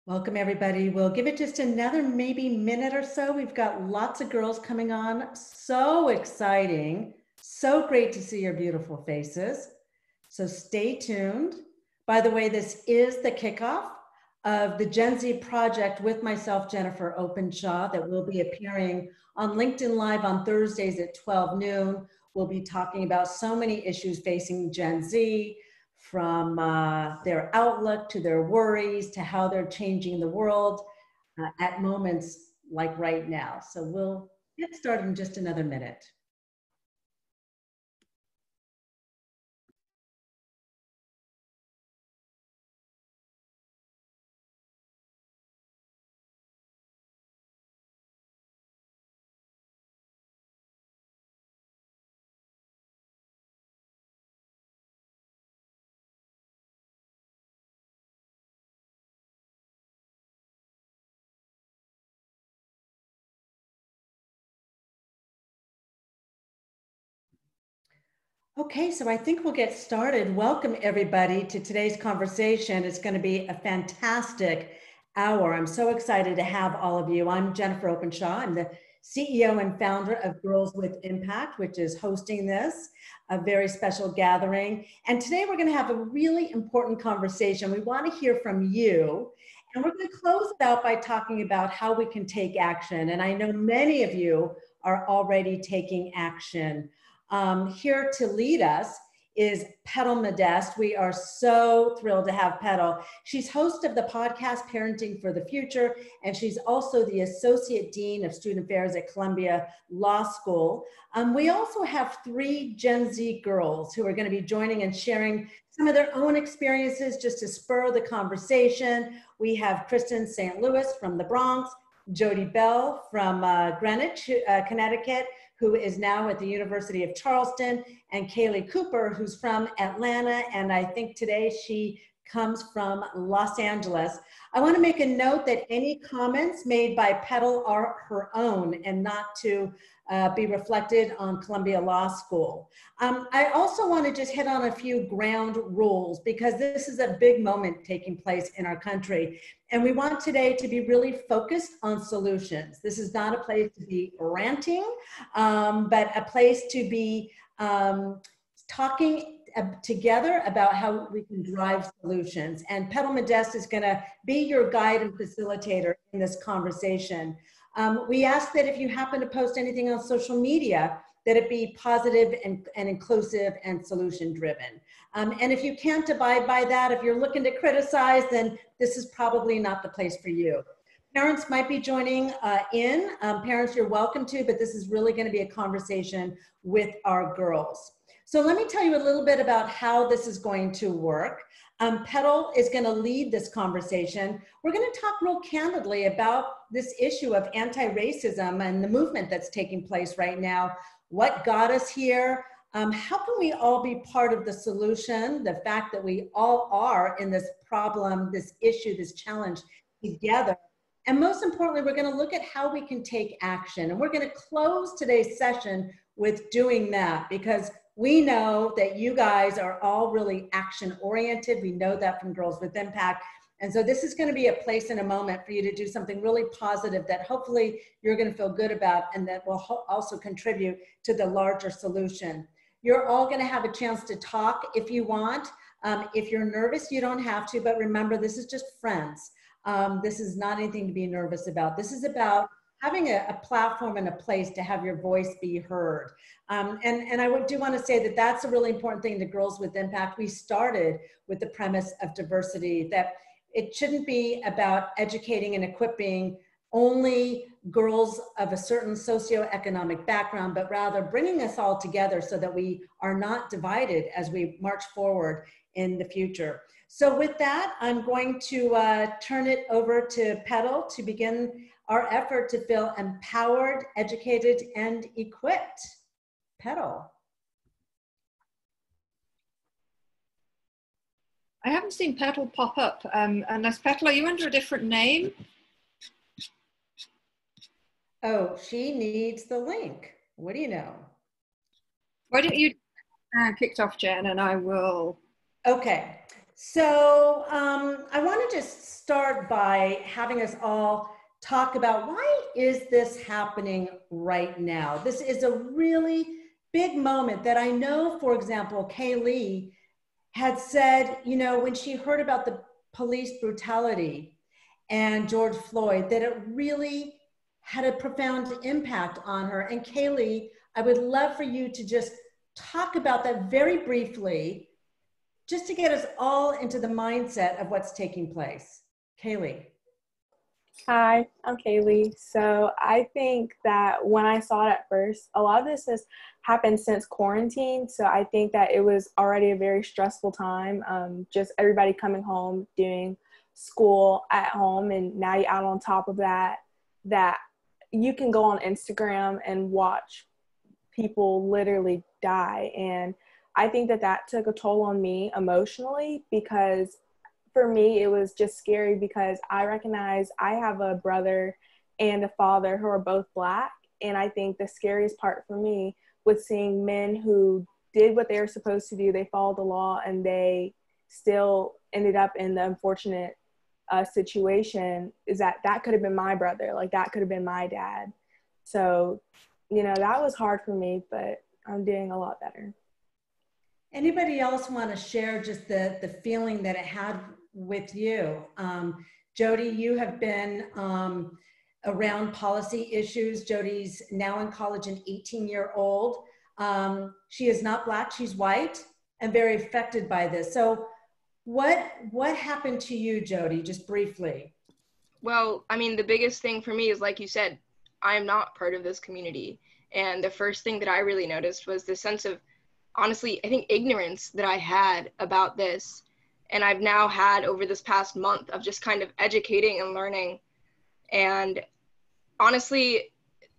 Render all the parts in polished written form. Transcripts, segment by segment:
Welcome, everybody. We'll give it just another maybe minute or so. We've got lots of girls coming on. So exciting. So great to see your beautiful faces. So stay tuned. By the way, this is the kickoff of the Gen Z project with myself, Jennifer Openshaw, that will be appearing on LinkedIn Live on Thursdays at 12 noon. We'll be talking about so many issues facing Gen Z, from their outlook to their worries to how they're changing the world at moments like right now. So we'll get started in just another minute. Okay, so I think we'll get started. Welcome everybody to today's conversation. It's going to be a fantastic hour. I'm so excited to have all of you. I'm Jennifer Openshaw. I'm the CEO and founder of Girls with Impact, which is hosting this, a very special gathering. And today we're going to have a really important conversation. We want to hear from you. And we're going to close it out by talking about how we can take action. And I know many of you are already taking action. Here to lead us is Petal Modeste. We are so thrilled to have Petal. She's host of the podcast Parenting for the Future, and she's also the Associate Dean of Student Affairs at Columbia Law School. We also have 3 Gen Z girls who are going to be joining and sharing some of their own experiences just to spur the conversation. We have Kristen St. Louis from the Bronx, Jody Bell from Greenwich, Connecticut, who is now at the University of Charleston, and Kaylee Cooper, who's from Atlanta, and I think today she comes from Los Angeles. I want to make a note that any comments made by Petal are her own and not to be reflected on Columbia Law School. I also want to just hit on a few ground rules because this is a big moment taking place in our country. And we want today to be really focused on solutions. This is not a place to be ranting, but a place to be talking together about how we can drive solutions. And Petal Modeste is going to be your guide and facilitator in this conversation. We ask that if you happen to post anything on social media, that it be positive and inclusive and solution driven. And if you can't abide by that, if you're looking to criticize, then this is probably not the place for you. Parents might be joining in. Parents, you're welcome to, but this is really going to be a conversation with our girls. So let me tell you a little bit about how this is going to work. Petal is going to lead this conversation. We're going to talk real candidly about this issue of anti-racism and the movement that's taking place right now. What got us here? How can we all be part of the solution? The fact that we all are in this problem, this issue, this challenge together. And most importantly, we're going to look at how we can take action. And we're going to close today's session with doing that because we know that you guys are all really action oriented. We know that from Girls with Impact. And so this is going to be a place and a moment for you to do something really positive that hopefully you're going to feel good about and that will also contribute to the larger solution. You're all going to have a chance to talk if you want. If you're nervous, you don't have to, but remember, this is just friends. This is not anything to be nervous about. This is about having a platform and a place to have your voice be heard. And I do want to say that that's a really important thing to Girls with Impact. We started with the premise of diversity, that it shouldn't be about educating and equipping only girls of a certain socioeconomic background, but rather bringing us all together so that we are not divided as we march forward in the future. So with that, I'm going to turn it over to Petal to begin our effort to feel empowered, educated, and equipped. Petal. I haven't seen Petal pop up unless, Petal, are you under a different name? Oh, she needs the link. What do you know? Why don't you kicked off, Jen, and I will. Okay. So I want to just start by having us all talk about why is this happening right now? This is a really big moment that I know, for example, Kaylee had said, you know, when she heard about the police brutality and George Floyd, that it really had a profound impact on her. And Kaylee, I would love for you to just talk about that very briefly, just to get us all into the mindset of what's taking place. Kaylee. Hi, I'm Kaylee. So I think that when I saw it at first, a lot of this has happened since quarantine. So I think that it was already a very stressful time. Just everybody coming home, doing school at home, and now you add on top of that, that you can go on Instagram and watch people literally die. And I think that that took a toll on me emotionally, because for me, it was just scary because I recognize I have a brother and a father who are both Black. And I think the scariest part for me was seeing men who did what they were supposed to do. They followed the law and they still ended up in the unfortunate situation is that could have been my brother. Like that could have been my dad. So, you know, that was hard for me, but I'm doing a lot better. Anybody else want to share just the feeling that it had with you? Jody, you have been around policy issues. Jody's now in college, an 18-year-old. She is not Black, she's white, and very affected by this. So what happened to you, Jody, just briefly? Well, I mean, the biggest thing for me is, like you said, I'm not part of this community. And the first thing that I really noticed was the sense of, honestly, I think ignorance that I had about this. And I've now had over this past month of just kind of educating and learning. And honestly,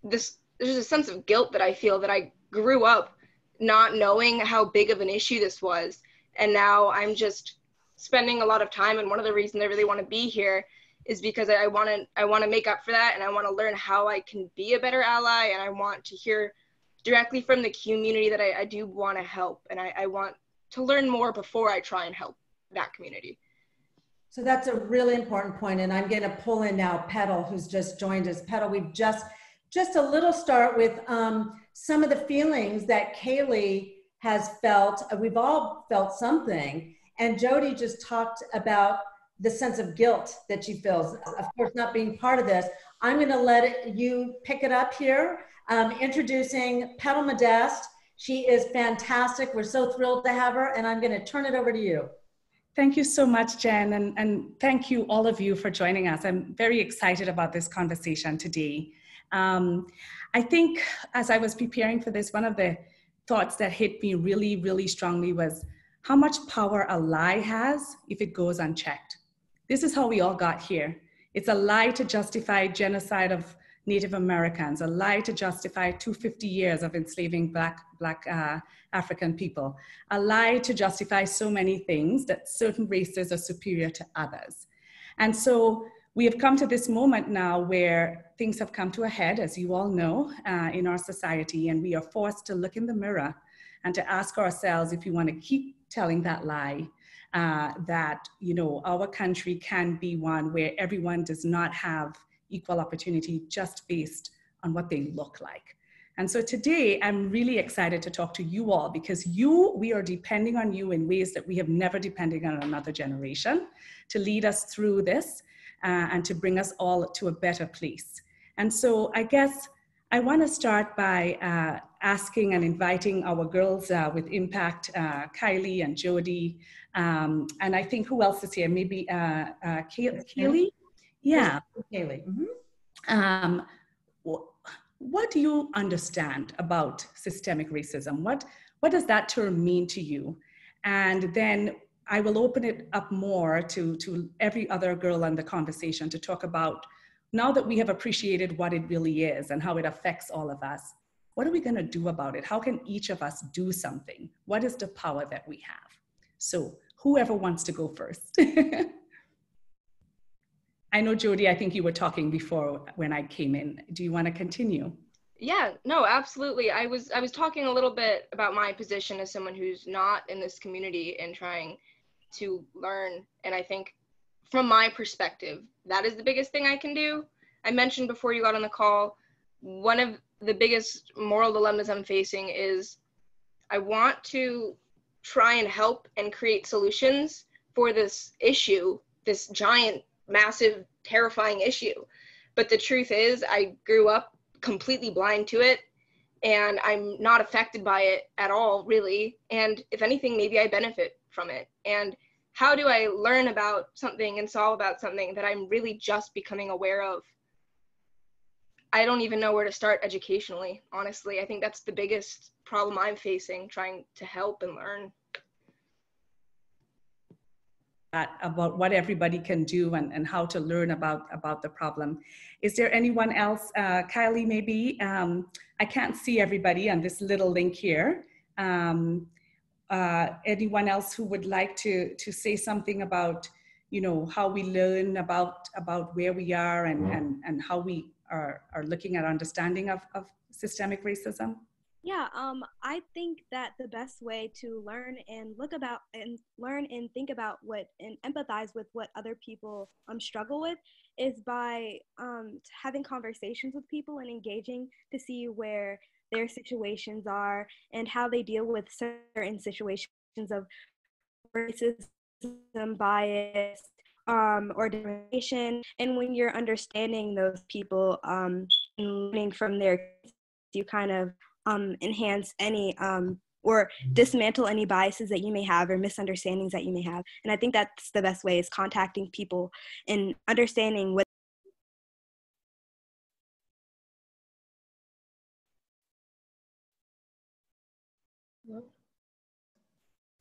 there's a sense of guilt that I feel that I grew up not knowing how big of an issue this was. And now I'm just spending a lot of time. And one of the reasons I really want to be here is because I want to make up for that. And I want to learn how I can be a better ally. And I want to hear directly from the community that I do want to help. And I want to learn more before I try and help that community. So that's a really important point, and I'm going to pull in now Petal, who's just joined us. Petal, we've just a little start with some of the feelings that Kaylee has felt. We've all felt something, and Jody just talked about the sense of guilt that she feels, of course, not being part of this. I'm going to let you pick it up here, introducing Petal Modeste. She is fantastic. We're so thrilled to have her, and I'm going to turn it over to you. Thank you so much, Jen, and thank you all of you for joining us. I'm very excited about this conversation today. I think as I was preparing for this, one of the thoughts that hit me really, really strongly was how much power a lie has if it goes unchecked. This is how we all got here. It's a lie to justify genocide of Native Americans, a lie to justify 250 years of enslaving Black African people, a lie to justify so many things that certain races are superior to others. And so we have come to this moment now where things have come to a head, as you all know, in our society, and we are forced to look in the mirror and to ask ourselves if we want to keep telling that lie, that, you know, our country can be one where everyone does not have equal opportunity just based on what they look like. And so today I'm really excited to talk to you all, because we are depending on you in ways that we have never depended on another generation to lead us through this and to bring us all to a better place. And so I guess I want to start by asking and inviting our girls with impact, Kylie and Jody, and I think who else is here? Maybe Kaylee? Yeah. Kaylee. Mm-hmm. What do you understand about systemic racism? What does that term mean to you? And then I will open it up more to every other girl in the conversation to talk about, now that we have appreciated what it really is and how it affects all of us, what are we going to do about it? How can each of us do something? What is the power that we have? So whoever wants to go first. I know, Jody, I think you were talking before when I came in. Do you want to continue? Yeah, no, absolutely. I was talking a little bit about my position as someone who's not in this community and trying to learn. And I think from my perspective, that is the biggest thing I can do. I mentioned before you got on the call, one of the biggest moral dilemmas I'm facing is I want to try and help and create solutions for this issue, this giant, massive, terrifying issue. But the truth is, I grew up completely blind to it, and I'm not affected by it at all, really. And if anything, maybe I benefit from it. And how do I learn about something and solve about something that I'm really just becoming aware of? I don't even know where to start educationally, honestly. I think that's the biggest problem I'm facing, trying to help and learn. About what everybody can do and how to learn about the problem. Is there anyone else? Kylie, maybe? I can't see everybody on this little link here. Anyone else who would like to say something about, you know, how we learn about where we are and how we are looking at understanding of systemic racism? Yeah, I think that the best way to learn and learn and think about what and empathize with what other people struggle with is by having conversations with people and engaging to see where their situations are and how they deal with certain situations of racism, bias, or discrimination. And when you're understanding those people and learning from their, you kind of enhance any or dismantle any biases that you may have or misunderstandings that you may have. And I think that's the best way, is contacting people and understanding what.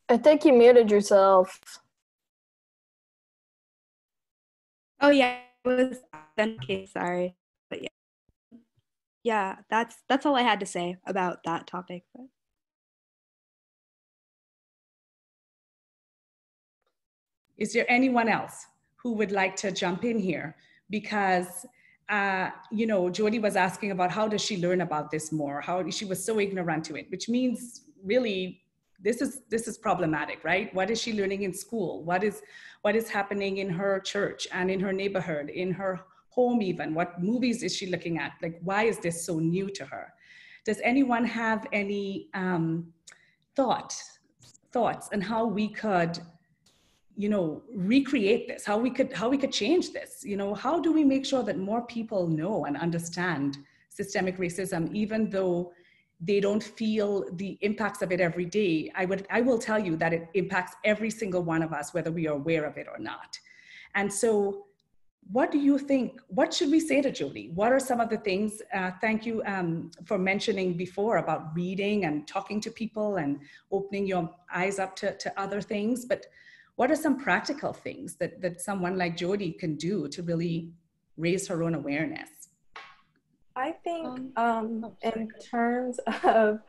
I think you muted yourself. Oh yeah, it was okay, sorry. But yeah, that's all I had to say about that topic. But. Is there anyone else who would like to jump in here? Because, you know, Jody was asking about how does she learn about this more? How she was so ignorant to it, which means really this is problematic, right? What is she learning in school? What is happening in her church and in her neighborhood, in her home even? What movies is she looking at? Like, why is this so new to her? Does anyone have any thoughts on how we could, you know, recreate this, how we could change this? You know, how do we make sure that more people know and understand systemic racism, even though they don't feel the impacts of it every day? I will tell you that it impacts every single one of us, whether we are aware of it or not. And so what do you think? What should we say to Jody? What are some of the things? Thank you for mentioning before about reading and talking to people and opening your eyes up to other things. But what are some practical things that someone like Jody can do to really raise her own awareness? I think in terms of,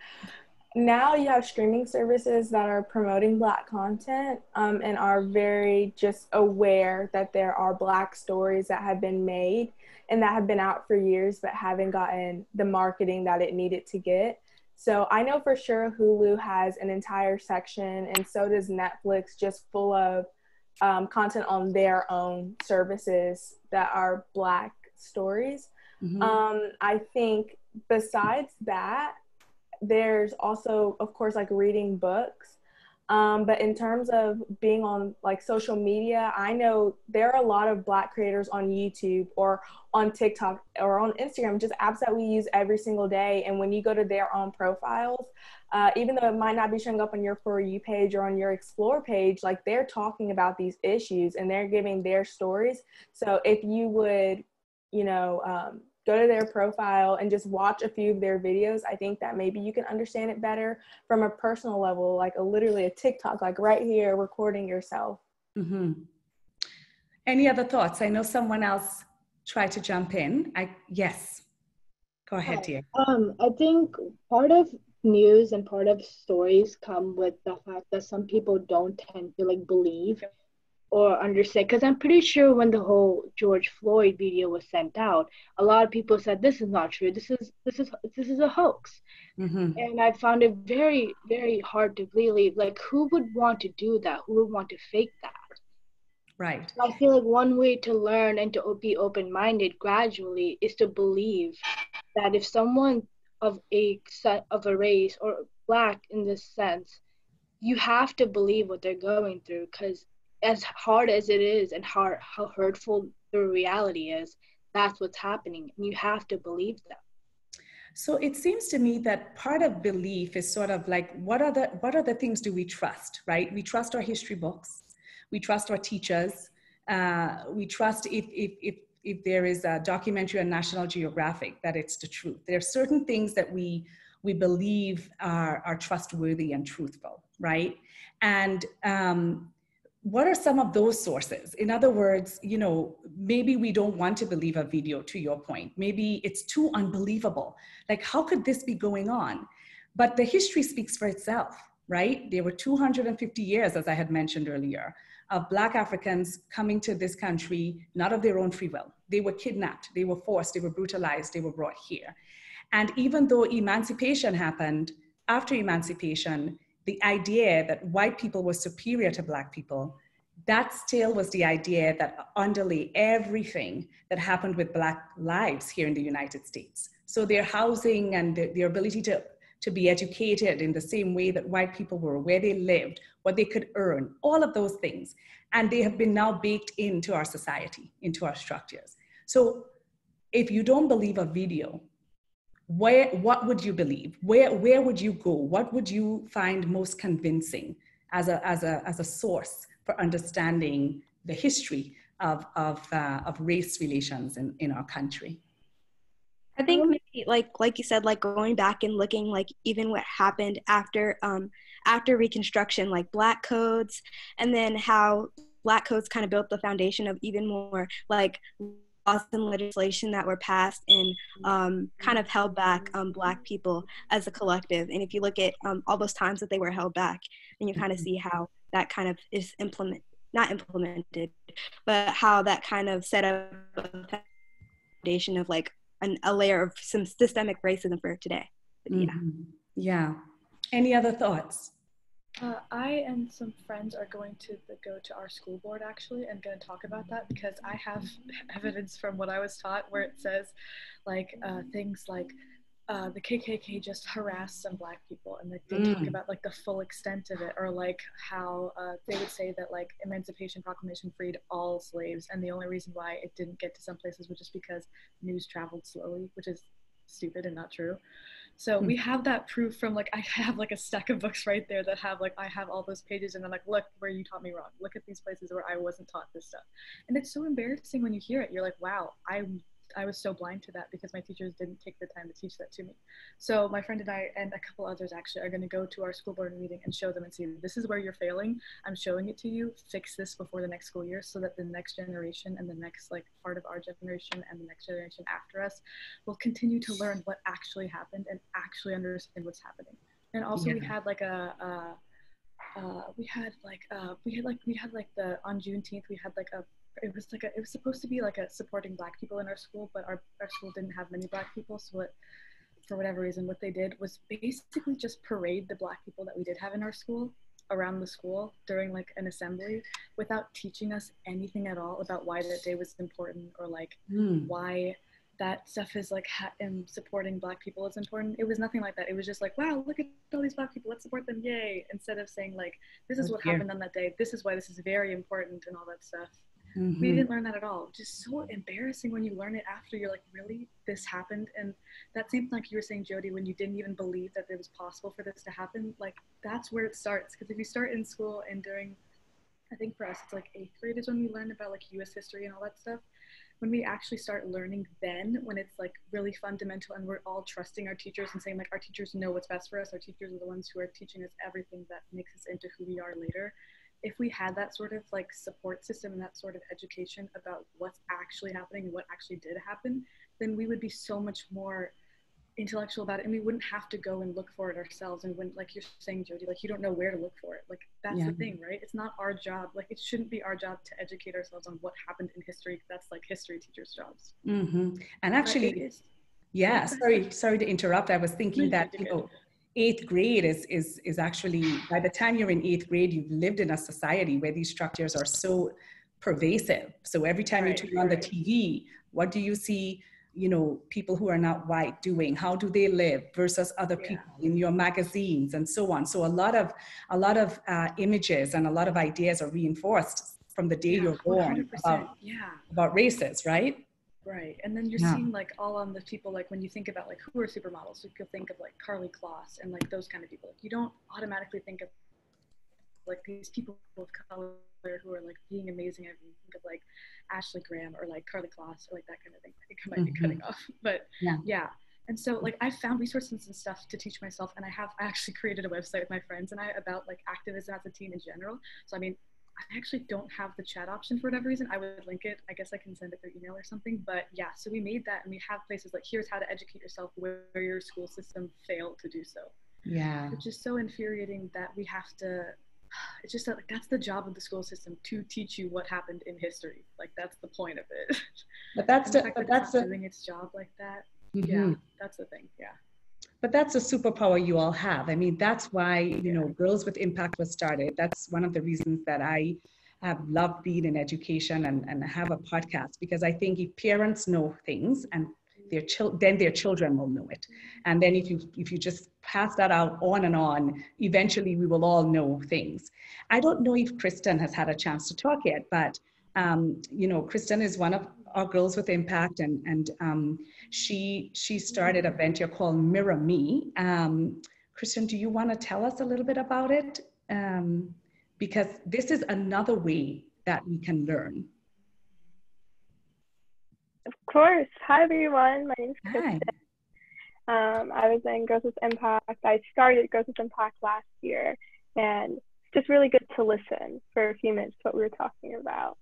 now you have streaming services that are promoting Black content and are very just aware that there are Black stories that have been made and that have been out for years but haven't gotten the marketing that it needed to get. So I know for sure Hulu has an entire section, and so does Netflix, just full of content on their own services that are Black stories. Mm-hmm. I think besides that, there's also, of course, like reading books. But in terms of being on like social media, I know there are a lot of Black creators on YouTube or on TikTok or on Instagram, just apps that we use every single day. And when you go to their own profiles, even though it might not be showing up on your For You page or on your Explore page, like they're talking about these issues and they're giving their stories. So if you would, you know, go to their profile and just watch a few of their videos, I think that maybe you can understand it better from a personal level, like literally a TikTok, like right here, recording yourself. Mm-hmm. Any other thoughts? I know someone else tried to jump in. Yes, go ahead, dear. I think part of news and part of stories come with the fact that some people don't tend to like believe or understand, because I'm pretty sure when the whole George Floyd video was sent out, a lot of people said this is not true. This is a hoax. Mm-hmm. And I found it very, very hard to believe. Like, who would want to do that? Who would want to fake that? Right. I feel like one way to learn and to be open-minded gradually is to believe that if someone of a race or Black in this sense, you have to believe what they're going through, because as hard as it is and how hurtful the reality is, that's what's happening, and you have to believe them. So it seems to me that part of belief is sort of like, what are the things do we trust, right? We trust our history books, we trust our teachers, we trust if there is a documentary on National Geographic that it's the truth. There are certain things that we believe are trustworthy and truthful, right? And what are some of those sources? In other words, you know, maybe we don't want to believe a video, to your point. Maybe it's too unbelievable. Like, how could this be going on? But the history speaks for itself, right? There were 250 years, as I had mentioned earlier, of Black Africans coming to this country, not of their own free will. They were kidnapped, they were forced, they were brutalized, they were brought here. And even though emancipation happened, after emancipation, the idea that white people were superior to Black people, that still was the idea that underlay everything that happened with Black lives here in the United States. So their housing and their ability to be educated in the same way that white people were, where they lived, what they could earn, all of those things. And they have been now baked into our society, into our structures. So if you don't believe a video, what would you believe? Where would you go? What would you find most convincing as a source for understanding the history of race relations in our country? I think maybe like you said, like going back and looking like even what happened after after Reconstruction, like Black codes, and then how Black codes kind of built the foundation of even more like laws and legislation that were passed and kind of held back Black people as a collective. And if you look at all those times that they were held back, then you kind of see how that kind of is not implemented, but how that kind of set up a foundation of like a layer of some systemic racism for today. But, yeah. Mm-hmm. Yeah. Any other thoughts? I and some friends are going to go to our school board actually and going to talk about that, because I have evidence from what I was taught where it says like things like the KKK just harassed some Black people, and they talk about like the full extent of it, or like how they would say that like Emancipation Proclamation freed all slaves, and the only reason why it didn't get to some places was just because news traveled slowly, which is stupid and not true. So we have that proof from like, I have like a stack of books right there that have like, I have all those pages, and I'm like, look where you taught me wrong. Look at these places where I wasn't taught this stuff. And it's so embarrassing when you hear it. You're like, wow, I was so blind to that because my teachers didn't take the time to teach that to me. So my friend and I and a couple others actually are going to go to our school board meeting and show them and see, this is where you're failing. I'm showing it to you. Fix this before the next school year so that the next generation and the next like part of our generation and the next generation after us will continue to learn what actually happened and actually understand what's happening. And also we had like on Juneteenth we had like it was supposed to be like a supporting Black people in our school, but our school didn't have many Black people, so for whatever reason what they did was basically just parade the Black people that we did have in our school around the school during like an assembly without teaching us anything at all about why that day was important, or like why that stuff is like and supporting Black people is important. It was nothing like that. It was just like, wow, look at all these Black people, let's support them, yay, instead of saying like, this is what happened on that day, this is why this is very important and all that stuff. We didn't learn that at all. Just so embarrassing when you learn it after. You're like, really, this happened? And that seems like you were saying, Jody, when you didn't even believe that it was possible for this to happen, like that's where it starts. Because if you start in school and during, I think for us it's like 8th grade is when we learn about like US history and all that stuff. When we actually start learning then, when it's like really fundamental and we're all trusting our teachers and saying like, our teachers know what's best for us, our teachers are the ones who are teaching us everything that makes us into who we are later. If we had that sort of like support system and that sort of education about what's actually happening and what actually did happen, then we would be so much more intellectual about it, and we wouldn't have to go and look for it ourselves. And when, like you're saying, Jody, like you don't know where to look for it. Like that's the thing, right? It's not our job. Like it shouldn't be our job to educate ourselves on what happened in history. That's like history teachers' jobs. And actually, sorry to interrupt. I was thinking that, you know, 8th grade is actually, by the time you're in 8th grade, you've lived in a society where these structures are so pervasive. So every time you turn on the TV, what do you see, you know, people who are not white doing? How do they live versus other people in your magazines and so on? So a lot of images and a lot of ideas are reinforced from the day you're born about races, right? Right, and then you're seeing like all on the people, like when you think about like who are supermodels, you could think of like Carly Kloss and like those kind of people. Like you don't automatically think of like these people of color who are like being amazing. I mean, think of like Ashley Graham or like Carly Kloss or like that kind of thing. I think I might be cutting off, but yeah. And so like I found resources and stuff to teach myself, and I actually created a website with my friends and I about like activism as a teen in general. So I mean, I actually don't have the chat option for whatever reason. I would link it. I guess I can send it through email or something. But yeah, so we made that, and we have places like here's how to educate yourself where your school system failed to do so. Yeah. Which is so infuriating that we have to, it's just that like that's the job of the school system, to teach you what happened in history. Like that's the point of it. But that's doing its job like that. Yeah, that's the thing. Yeah. But that's a superpower you all have. I mean, that's why, you know, Girls with Impact was started. That's one of the reasons that I have loved being in education and have a podcast, because I think if parents know things and then their children will know it. And then if you just pass that out on and on, eventually we will all know things. I don't know if Kristen has had a chance to talk yet, but you know, Kristen is one of our Girls with Impact, and she started a venture called Mirror Me. Kristen, do you want to tell us a little bit about it? Because this is another way that we can learn. Of course. Hi, everyone. My name is Kristen. I was in Girls with Impact. I started Girls with Impact last year, and it's just really good to listen for a few minutes to what we were talking about.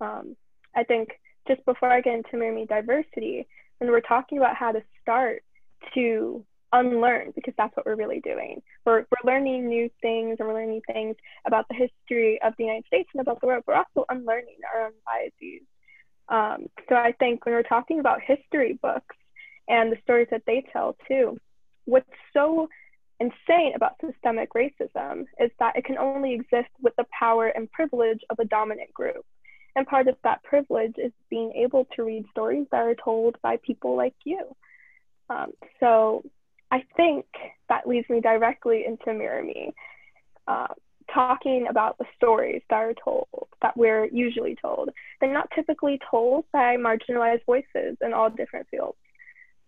I think just before I get into Mirror Me diversity, when we're talking about how to start to unlearn, because that's what we're really doing. We're learning new things, and we're learning things about the history of the United States and about the world. We're also unlearning our own biases. So I think when we're talking about history books and the stories that they tell too, what's so insane about systemic racism is that it can only exist with the power and privilege of a dominant group. And part of that privilege is being able to read stories that are told by people like you. So I think that leads me directly into Mirror Me, talking about the stories that are told, that we're usually told. They're not typically told by marginalized voices in all different fields.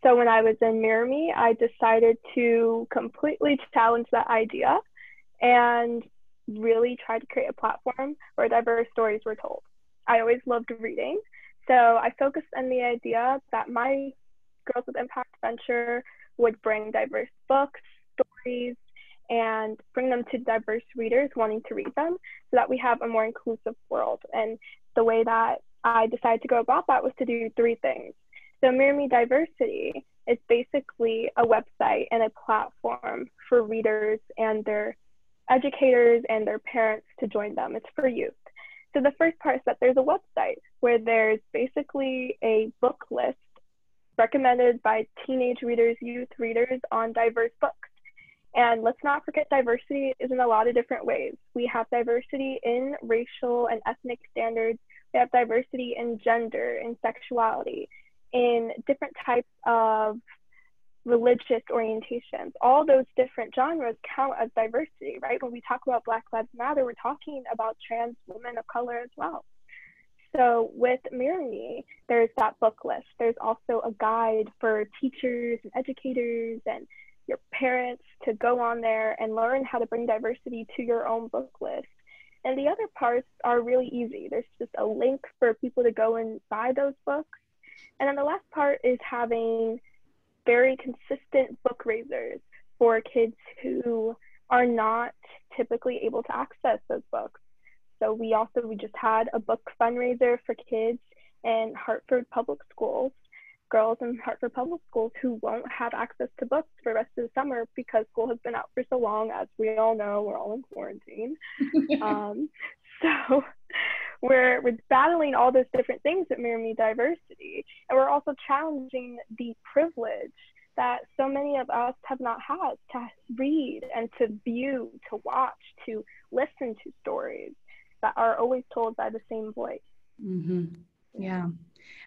So when I was in Mirror Me, I decided to completely challenge that idea and really try to create a platform where diverse stories were told. I always loved reading, so I focused on the idea that my Girls with Impact venture would bring diverse books, stories, and bring them to diverse readers wanting to read them, so that we have a more inclusive world. And the way that I decided to go about that was to do 3 things. So Mirror Me Diversity is basically a website and a platform for readers and their educators and their parents to join them. It's for youth. So the first part is that there's a website where there's basically a book list recommended by teenage readers, youth readers on diverse books. And let's not forget, diversity is in a lot of different ways. We have diversity in racial and ethnic standards. We have diversity in gender, in sexuality, in different types of religious orientations. All those different genres count as diversity, right? When we talk about Black Lives Matter, we're talking about trans women of color as well. So with Mirror Me, there's that book list. There's also a guide for teachers and educators and your parents to go on there and learn how to bring diversity to your own book list. And the other parts are really easy. There's just a link for people to go and buy those books. And then the last part is having very consistent book raisers for kids who are not typically able to access those books. So we just had a book fundraiser for kids in Hartford Public Schools girls in Hartford Public Schools who won't have access to books for the rest of the summer because school has been out for so long. As we all know, we're all in quarantine. So we're battling all those different things that mirror me diversity. And we're also challenging the privilege that so many of us have not had to read and to view, to watch, to listen to stories that are always told by the same voice. Mm-hmm. Yeah,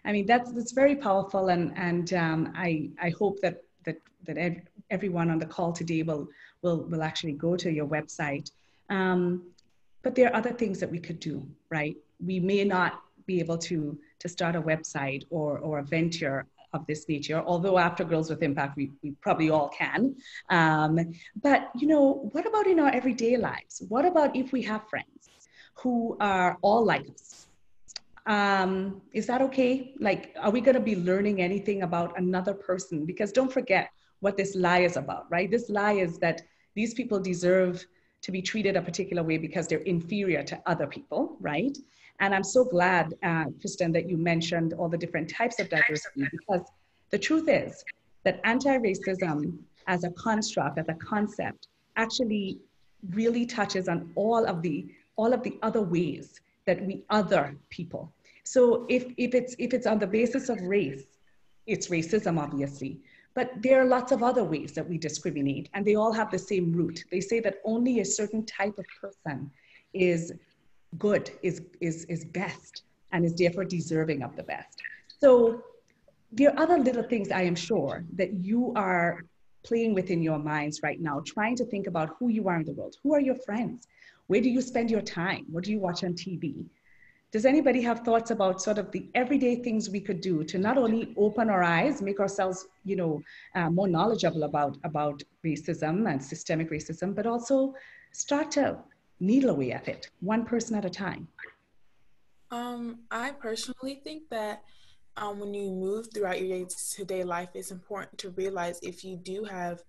I mean that's very powerful, and I hope that everyone on the call today will actually go to your website. But there are other things that we could do, right? We may not be able to start a website or a venture of this nature, although after Girls with Impact, we probably all can. But you know, what about in our everyday lives? What about if we have friends who are all like us? Is that okay? Like, are we going to be learning anything about another person? Because don't forget what this lie is about, right? This lie is that these people deserve to be treated a particular way because they're inferior to other people, right? And I'm so glad, Kristen, that you mentioned all the different types of diversity, because the truth is that anti-racism as a construct, as a concept, actually really touches on all of the other ways that we other people. So if it's on the basis of race, it's racism, obviously. But there are lots of other ways that we discriminate, and they all have the same root. They say that only a certain type of person is good, is best, and is therefore deserving of the best. So there are other little things, I am sure, that you are playing with in your minds right now, trying to think about who you are in the world. Who are your friends? Where do you spend your time? What do you watch on TV? Does anybody have thoughts about sort of the everyday things we could do to not only open our eyes, make ourselves, you know, more knowledgeable about racism and systemic racism, but also start to needle away at it, one person at a time? I personally think that when you move throughout your day-to-day life, it's important to realize if you do have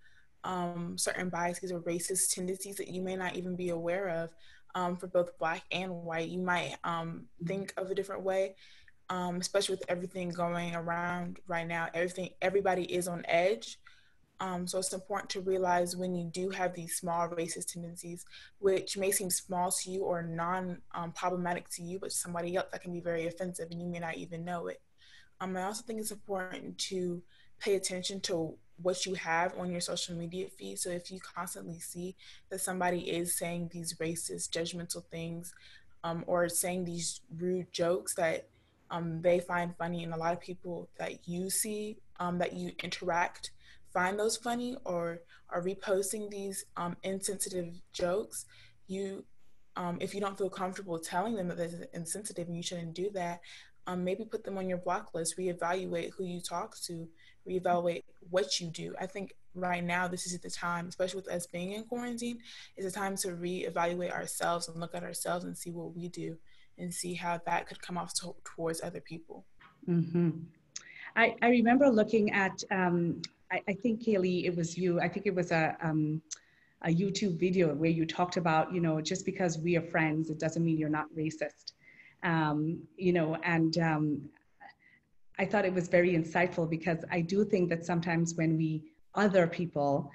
certain biases or racist tendencies that you may not even be aware of. For both Black and white, you might think of a different way, especially with everything going around right now. Everybody is on edge. So it's important to realize when you do have these small racist tendencies, which may seem small to you or non-problematic to you, but to somebody else that can be very offensive and you may not even know it. I also think it's important to pay attention to what you have on your social media feed. So if you constantly see that somebody is saying these racist, judgmental things, or saying these rude jokes that they find funny, and a lot of people that you see, that you interact, find those funny or are reposting these insensitive jokes, if you don't feel comfortable telling them that this is insensitive and you shouldn't do that, maybe put them on your block list, reevaluate who you talk to, reevaluate what you do. I think right now, this is the time, especially with us being in quarantine, is a time to reevaluate ourselves and look at ourselves and see what we do and see how that could come off towards other people. Mm-hmm. I remember looking at, I think, Kaylee, it was you, I think it was a YouTube video where you talked about, you know, just because we are friends, it doesn't mean you're not racist. You know, and I thought it was very insightful, because I do think that sometimes when we other people,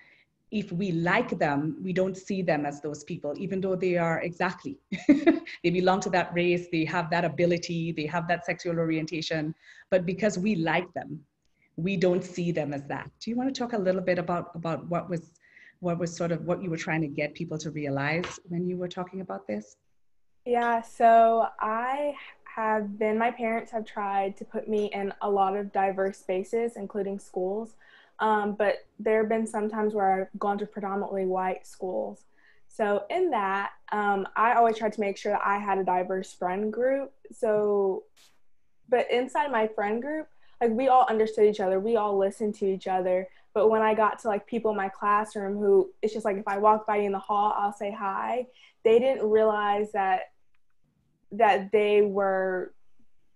if we like them, we don't see them as those people, even though they are exactly, they belong to that race, they have that ability, they have that sexual orientation, but because we like them, we don't see them as that. Do you want to talk a little bit about what was sort of what you were trying to get people to realize when you were talking about this? Yeah, so my parents have tried to put me in a lot of diverse spaces, including schools. But there have been some times where I've gone to predominantly white schools. So in that, I always tried to make sure that I had a diverse friend group. So, but inside my friend group, like, we all understood each other. We all listened to each other. But when I got to like people in my classroom who, it's just like, if I walk by you in the hall, I'll say hi. They didn't realize that they were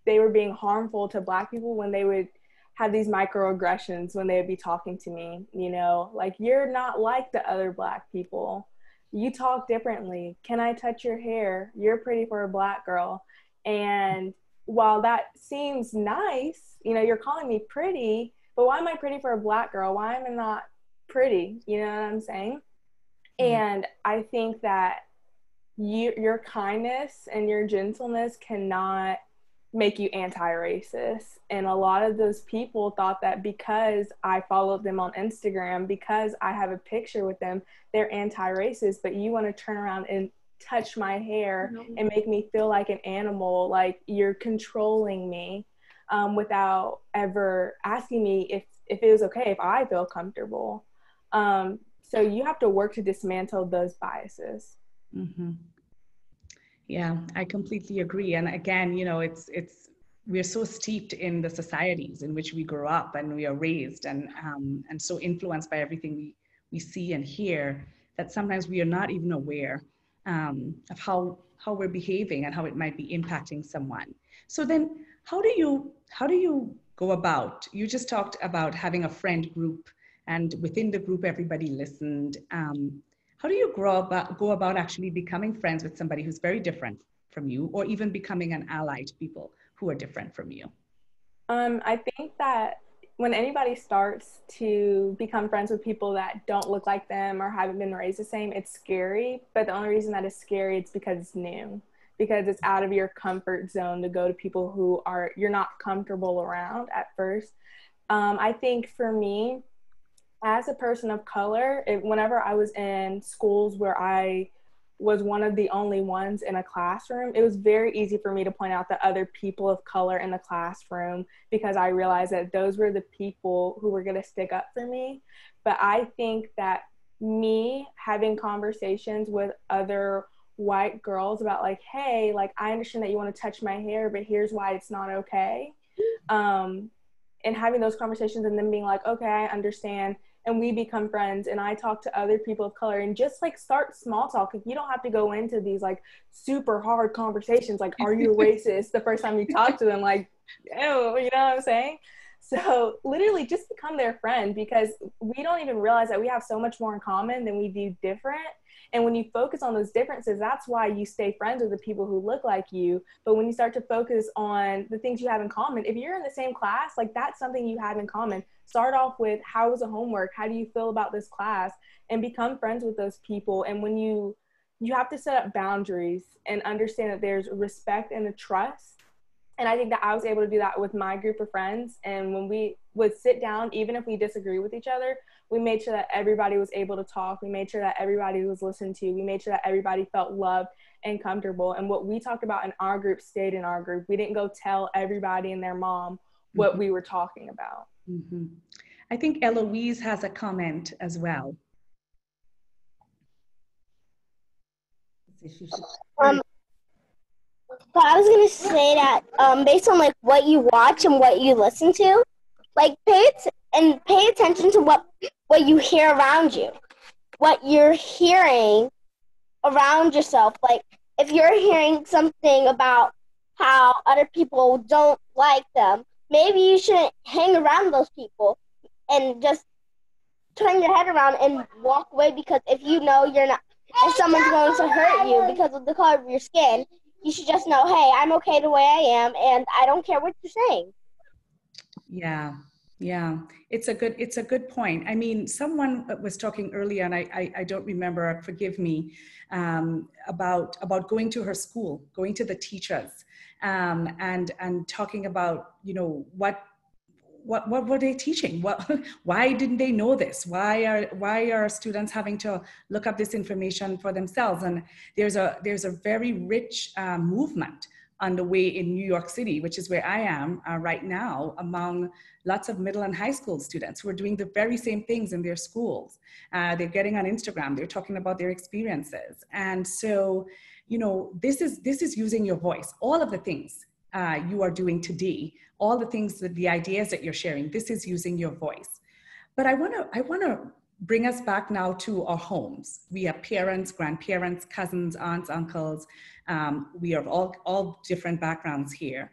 being harmful to Black people when they would have these microaggressions when they would be talking to me, you know, like, you're not like the other Black people. You talk differently. Can I touch your hair? You're pretty for a Black girl. And while that seems nice, you know, you're calling me pretty, but why am I pretty for a Black girl? Why am I not pretty? You know what I'm saying? And I think that your kindness and your gentleness cannot make you anti-racist. And a lot of those people thought that because I followed them on Instagram, because I have a picture with them, they're anti-racist. But you want to turn around and touch my hair and make me feel like an animal, like you're controlling me, without ever asking me if it was okay, if I feel comfortable. So you have to work to dismantle those biases. Mm-hmm. Yeah, I completely agree. And again, you know, we're so steeped in the societies in which we grow up and we are raised, and so influenced by everything we see and hear, that sometimes we are not even aware of how we're behaving and how it might be impacting someone. So then how do you go about, you just talked about having a friend group, and within the group everybody listened. How do you go about actually becoming friends with somebody who's very different from you, or even becoming an ally to people who are different from you? I think that when anybody starts to become friends with people that don't look like them or haven't been raised the same, it's scary. But the only reason that it's scary is because it's new, because it's out of your comfort zone to go to people who you're not comfortable around at first. I think for me, as a person of color, whenever I was in schools where I was one of the only ones in a classroom, it was very easy for me to point out the other people of color in the classroom, because I realized that those were the people who were going to stick up for me. But I think that me having conversations with other white girls about like, hey, like, I understand that you want to touch my hair, but here's why it's not okay. And having those conversations and then being like, okay, I understand. And we become friends, and I talk to other people of color, and just like start small talk. You don't have to go into these like super hard conversations like, are you a racist, the first time you talk to them, like, ew, you know what I'm saying? So literally just become their friend, because we don't even realize that we have so much more in common than we do different. And when you focus on those differences, that's why you stay friends with the people who look like you. But when you start to focus on the things you have in common, if you're in the same class, like, that's something you have in common. Start off with, how was the homework? How do you feel about this class? And become friends with those people. And when you have to set up boundaries and understand that there's respect and a trust. And I think that I was able to do that with my group of friends. And when we would sit down, even if we disagree with each other, we made sure that everybody was able to talk. We made sure that everybody was listened to. We made sure that everybody felt loved and comfortable. And what we talked about in our group stayed in our group. We didn't go tell everybody and their mom what we were talking about. Mm-hmm. I think Eloise has a comment as well. So I was gonna say that based on like what you watch and what you listen to, like pay attention to what you hear around you, what you're hearing around yourself. Like if you're hearing something about how other people don't like them, maybe you shouldn't hang around those people and just turn your head around and walk away, because if you know you're not, if someone's going to hurt you because of the color of your skin, you should just know, hey, I'm okay the way I am, and I don't care what you're saying. Yeah, it's a good point. I mean, someone was talking earlier, and I don't remember, forgive me, about going to her school, going to the teachers, and talking about, you know, what were they teaching? Why didn't they know this? Why are students having to look up this information for themselves? And there's a very rich movement underway in New York City, which is where I am right now, among lots of middle and high school students who are doing the very same things in their schools. They're getting on Instagram, they're talking about their experiences. And so, you know, this is using your voice. All of the things you are doing today, all the things, the ideas that you're sharing, this is using your voice. But I wanna bring us back now to our homes. We have parents, grandparents, cousins, aunts, uncles. We are all different backgrounds here.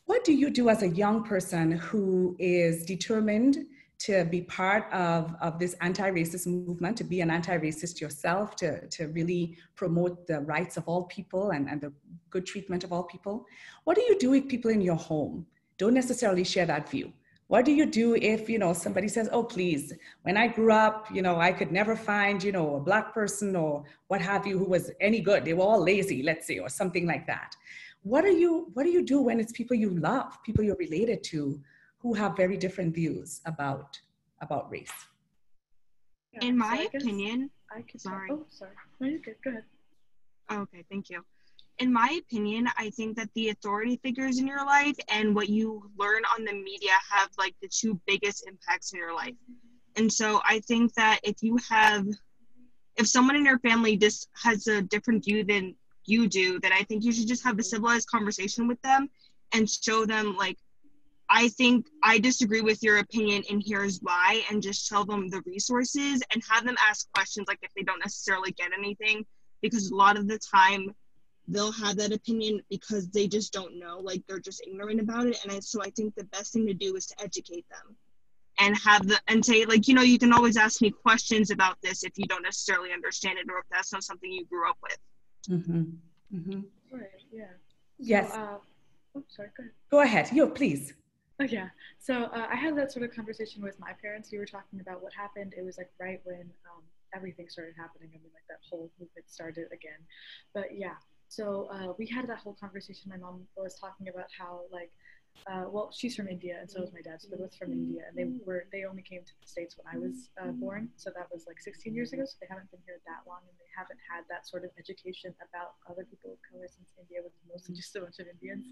What do you do as a young person who is determined to be part of this anti-racist movement, to be an anti-racist yourself, to really promote the rights of all people and the good treatment of all people. What do you do if people in your home don't necessarily share that view? What do you do if, somebody says, oh, please, when I grew up, I could never find, a Black person or what have you who was any good. They were all lazy, let's say, or something like that. What do you do when it's people you love, people you're related to, who have very different views about race? Yeah, in my opinion, sorry. Oh, sorry. No, you're good. Go ahead. Okay, thank you. In my opinion, I think that the authority figures in your life and what you learn on the media have like the two biggest impacts in your life. And so I think that if someone in your family just has a different view than you do, then I think you should just have a civilized conversation with them and show them like, I think I disagree with your opinion and here's why, and just tell them the resources and have them ask questions like if they don't necessarily get anything, because a lot of the time they'll have that opinion because they just don't know, like they're just ignorant about it. And so I think the best thing to do is to educate them and say like, you can always ask me questions about this if you don't necessarily understand it or if that's not something you grew up with. Mm-hmm. Mm-hmm. Right, yeah. Yes. Sorry, go ahead. Go ahead, please. Oh, yeah. So I had that sort of conversation with my parents. You were talking about what happened. It was like right when everything started happening. I mean, like that whole movement started again. But yeah, so we had that whole conversation. My mom was talking about how like, well, she's from India and so is my dad. So they're both from India, and they only came to the States when I was born. So that was like 16 years ago. So they haven't been here that long, and they haven't had that sort of education about other people of color since India was mostly just a bunch of Indians.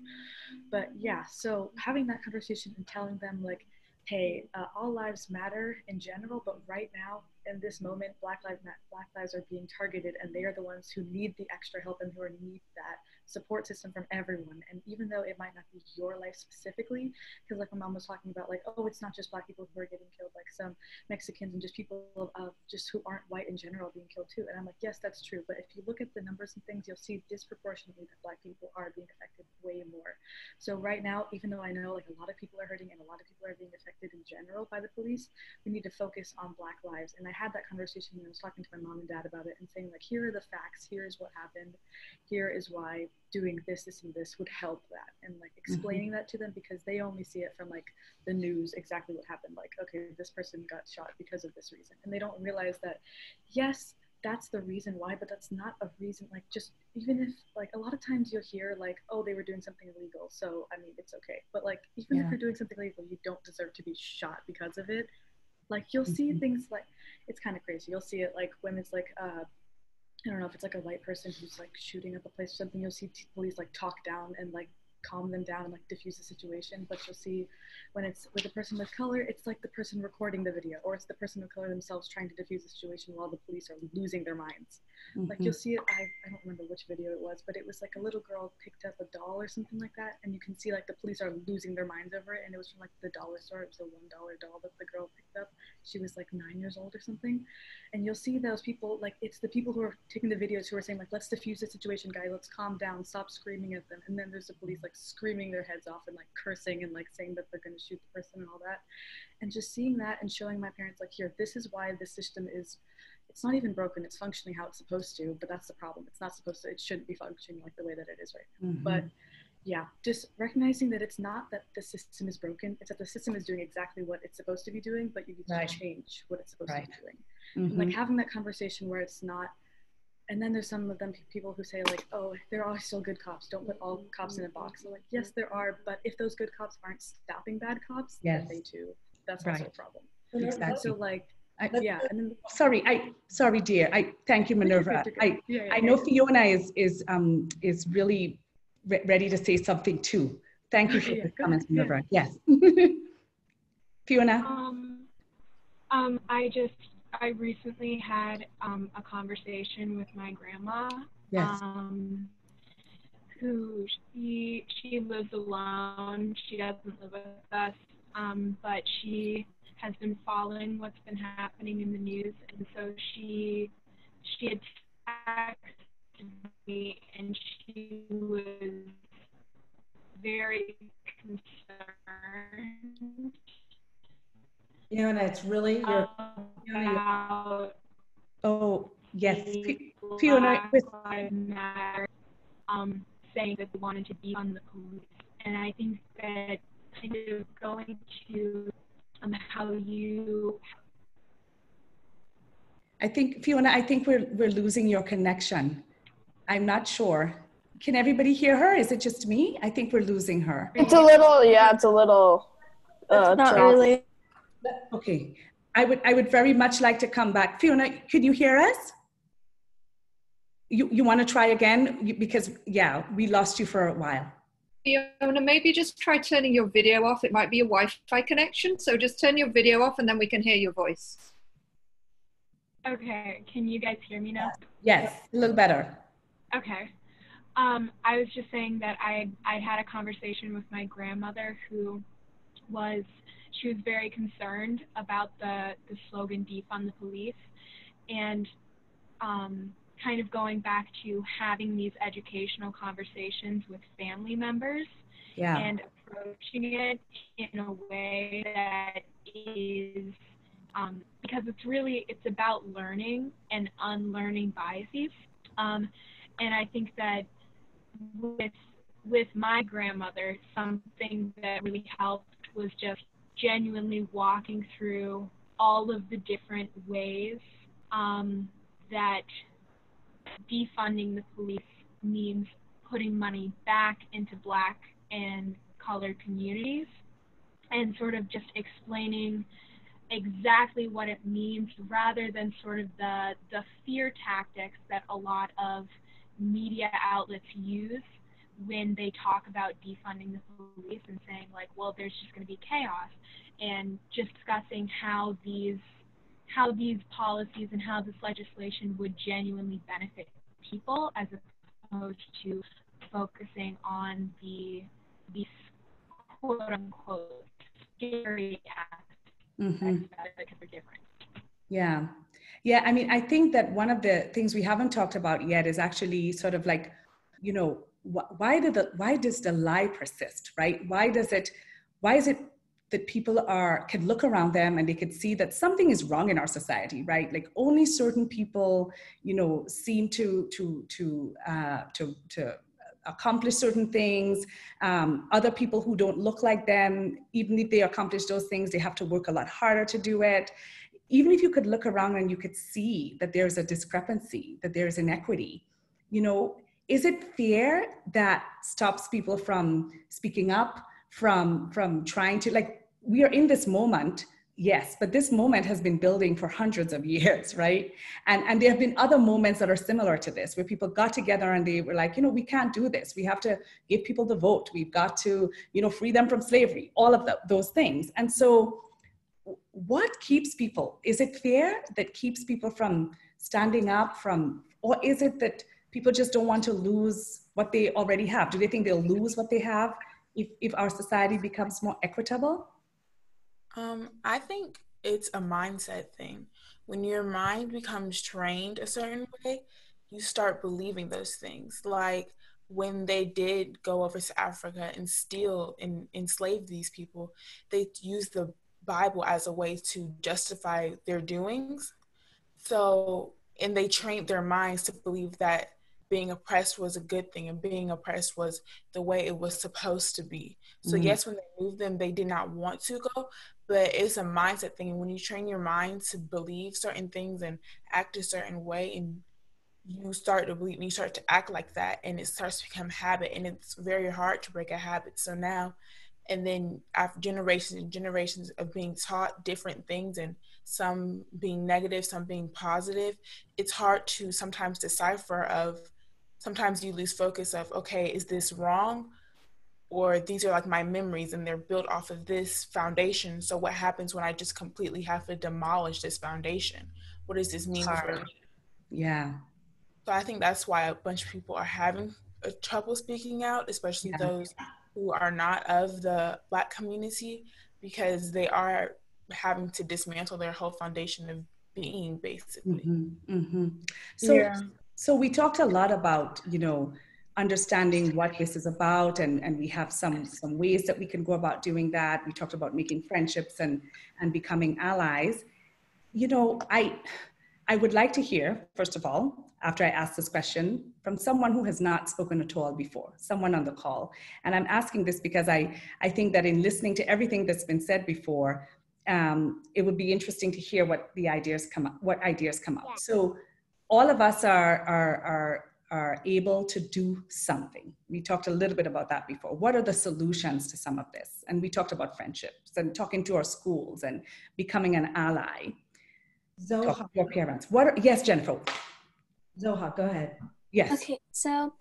But yeah, so having that conversation and telling them like, hey, all lives matter in general, but right now in this moment, Black lives are being targeted, and they are the ones who need the extra help and who need that support system from everyone. And even though it might not be your life specifically, because like my mom was talking about like, oh, it's not just Black people who are getting killed, like some Mexicans and just people just who aren't white in general being killed too. And I'm like, yes, that's true. But if you look at the numbers and things, you'll see disproportionately that Black people are being affected way more. So right now, even though I know like a lot of people are hurting and a lot of people are being affected in general by the police, we need to focus on Black lives. And I had that conversation when I was talking to my mom and dad about it and saying like, here are the facts, here is what happened, here is why doing this and this would help that, and like explaining that to them, because they only see it from like the news, exactly what happened, like, okay, this person got shot because of this reason, and they don't realize that yes, that's the reason why, but that's not a reason. Like, just even if like a lot of times you'll hear like, oh, they were doing something illegal, so I mean it's okay, but like even if you're doing something illegal, you don't deserve to be shot because of it. Like you'll see things like, it's kind of crazy, you'll see it like when it's like I don't know if it's like a white person who's like shooting up a place or something, you'll see police like talk down and like calm them down and like diffuse the situation. But you'll see when it's with a person of color, it's like the person recording the video, or it's the person of color themselves trying to diffuse the situation while the police are losing their minds. Like you'll see it, I don't remember which video it was, but it was like a little girl picked up a doll or something like that, and you can see like the police are losing their minds over it, and it was from like the dollar store. It was a $1 doll that the girl picked up. She was like 9 years old or something. And you'll see those people, like it's the people who are taking the videos who are saying like, let's diffuse the situation, guys, let's calm down, stop screaming at them. And then there's the police like screaming their heads off and like cursing and like saying that they're going to shoot the person and all that. And just seeing that and showing my parents like, here, this is why this system is, it's not even broken, it's functioning how it's supposed to, but that's the problem. It's not supposed to, it shouldn't be functioning like the way that it is right now. But yeah, just recognizing that it's not that the system is broken, it's that the system is doing exactly what it's supposed to be doing, but you need to change what it's supposed to be doing. And like having that conversation where it's not, and then there's some of them people who say like, oh, there are still good cops, don't put all cops in a box. So like, yes, there are, but if those good cops aren't stopping bad cops, then they too, that's also a problem. Exactly. So like, yeah, and then sorry, dear. Thank you, Minerva. I know Fiona is really ready to say something too. Thank you for your comments, Minerva. Yes. Fiona. I recently had a conversation with my grandma. Yes. Who she lives alone. She doesn't live with us, but she has been following what's been happening in the news, and so she had texted me, and she was very concerned. And it's really your. Oh yes, Fiona. saying that they wanted to defund the police. And I think that kind of going to how you... I think, Fiona, I think we're losing your connection. I'm not sure. Can everybody hear her? Is it just me? I think we're losing her. It's a little, yeah, it's a little. Not really. Okay. I would very much like to come back. Fiona, could you hear us? You want to try again? Because, yeah, we lost you for a while. Fiona, maybe just try turning your video off. It might be a Wi-Fi connection. So just turn your video off and then we can hear your voice. Okay, can you guys hear me now? Yes, a little better. Okay. I was just saying that I had a conversation with my grandmother she was very concerned about the slogan defund the police, and kind of going back to having these educational conversations with family members and approaching it in a way that is because it's about learning and unlearning biases. And I think that with my grandmother, something that really helped was just genuinely walking through all of the different ways that defunding the police means putting money back into Black and colored communities, and sort of just explaining exactly what it means, rather than sort of the fear tactics that a lot of media outlets use when they talk about defunding the police and saying like, well, there's just going to be chaos, and just discussing how these policies and how this legislation would genuinely benefit people, as opposed to focusing on these quote unquote scary aspects because they're different. Yeah. Yeah. I mean, I think that one of the things we haven't talked about yet is actually sort of like, you know, why does the lie persist, right? Why is it that people can look around them and they could see that something is wrong in our society, right? Like only certain people, you know, seem to accomplish certain things. Other people who don't look like them, even if they accomplish those things, they have to work a lot harder to do it. Even if you could look around and you could see that there's a discrepancy, that there's inequity, you know, is it fear that stops people from speaking up, from trying to, like, we are in this moment, yes, but this moment has been building for hundreds of years, right? And there have been other moments that are similar to this, where people got together and they were like, you know, we can't do this. We have to give people the vote. We've got to, you know, free them from slavery, all of those things. And so what keeps people? Is it fear that keeps people from standing up, or is it that people just don't want to lose what they already have? Do they think they'll lose what they have if our society becomes more equitable? I think it's a mindset thing. When your mind becomes trained a certain way, you start believing those things. Like when they did go over to Africa and steal and enslave these people, they used the Bible as a way to justify their doings. So, and they trained their minds to believe that being oppressed was a good thing and being oppressed was the way it was supposed to be. So yes, when they moved them, they did not want to go, but it's a mindset thing. When you train your mind to believe certain things and act a certain way, and you start to believe, and you start to act like that, and it starts to become habit, and it's very hard to break a habit. So now, and then after generations and generations of being taught different things, and some being negative, some being positive, it's hard to sometimes decipher of, sometimes you lose focus of, okay, is this wrong? Or these are like my memories and they're built off of this foundation. So what happens when I just completely have to demolish this foundation? What does this mean for me? Yeah. So I think that's why a bunch of people are having trouble speaking out, especially those who are not of the Black community, because they are having to dismantle their whole foundation of being, basically. So we talked a lot about, you know, understanding what this is about, and we have some ways that we can go about doing that. We talked about making friendships and becoming allies. You know, I would like to hear, first of all, after I ask this question, from someone who has not spoken at all before, someone on the call. And I'm asking this because I think that in listening to everything that's been said before, it would be interesting to hear what ideas come up. So all of us are able to do something. We talked a little bit about that before. What are the solutions to some of this? And we talked about friendships and talking to our schools and becoming an ally. Talk to your parents. Yes, Jennifer. Zoha, go ahead. Yes. Okay, so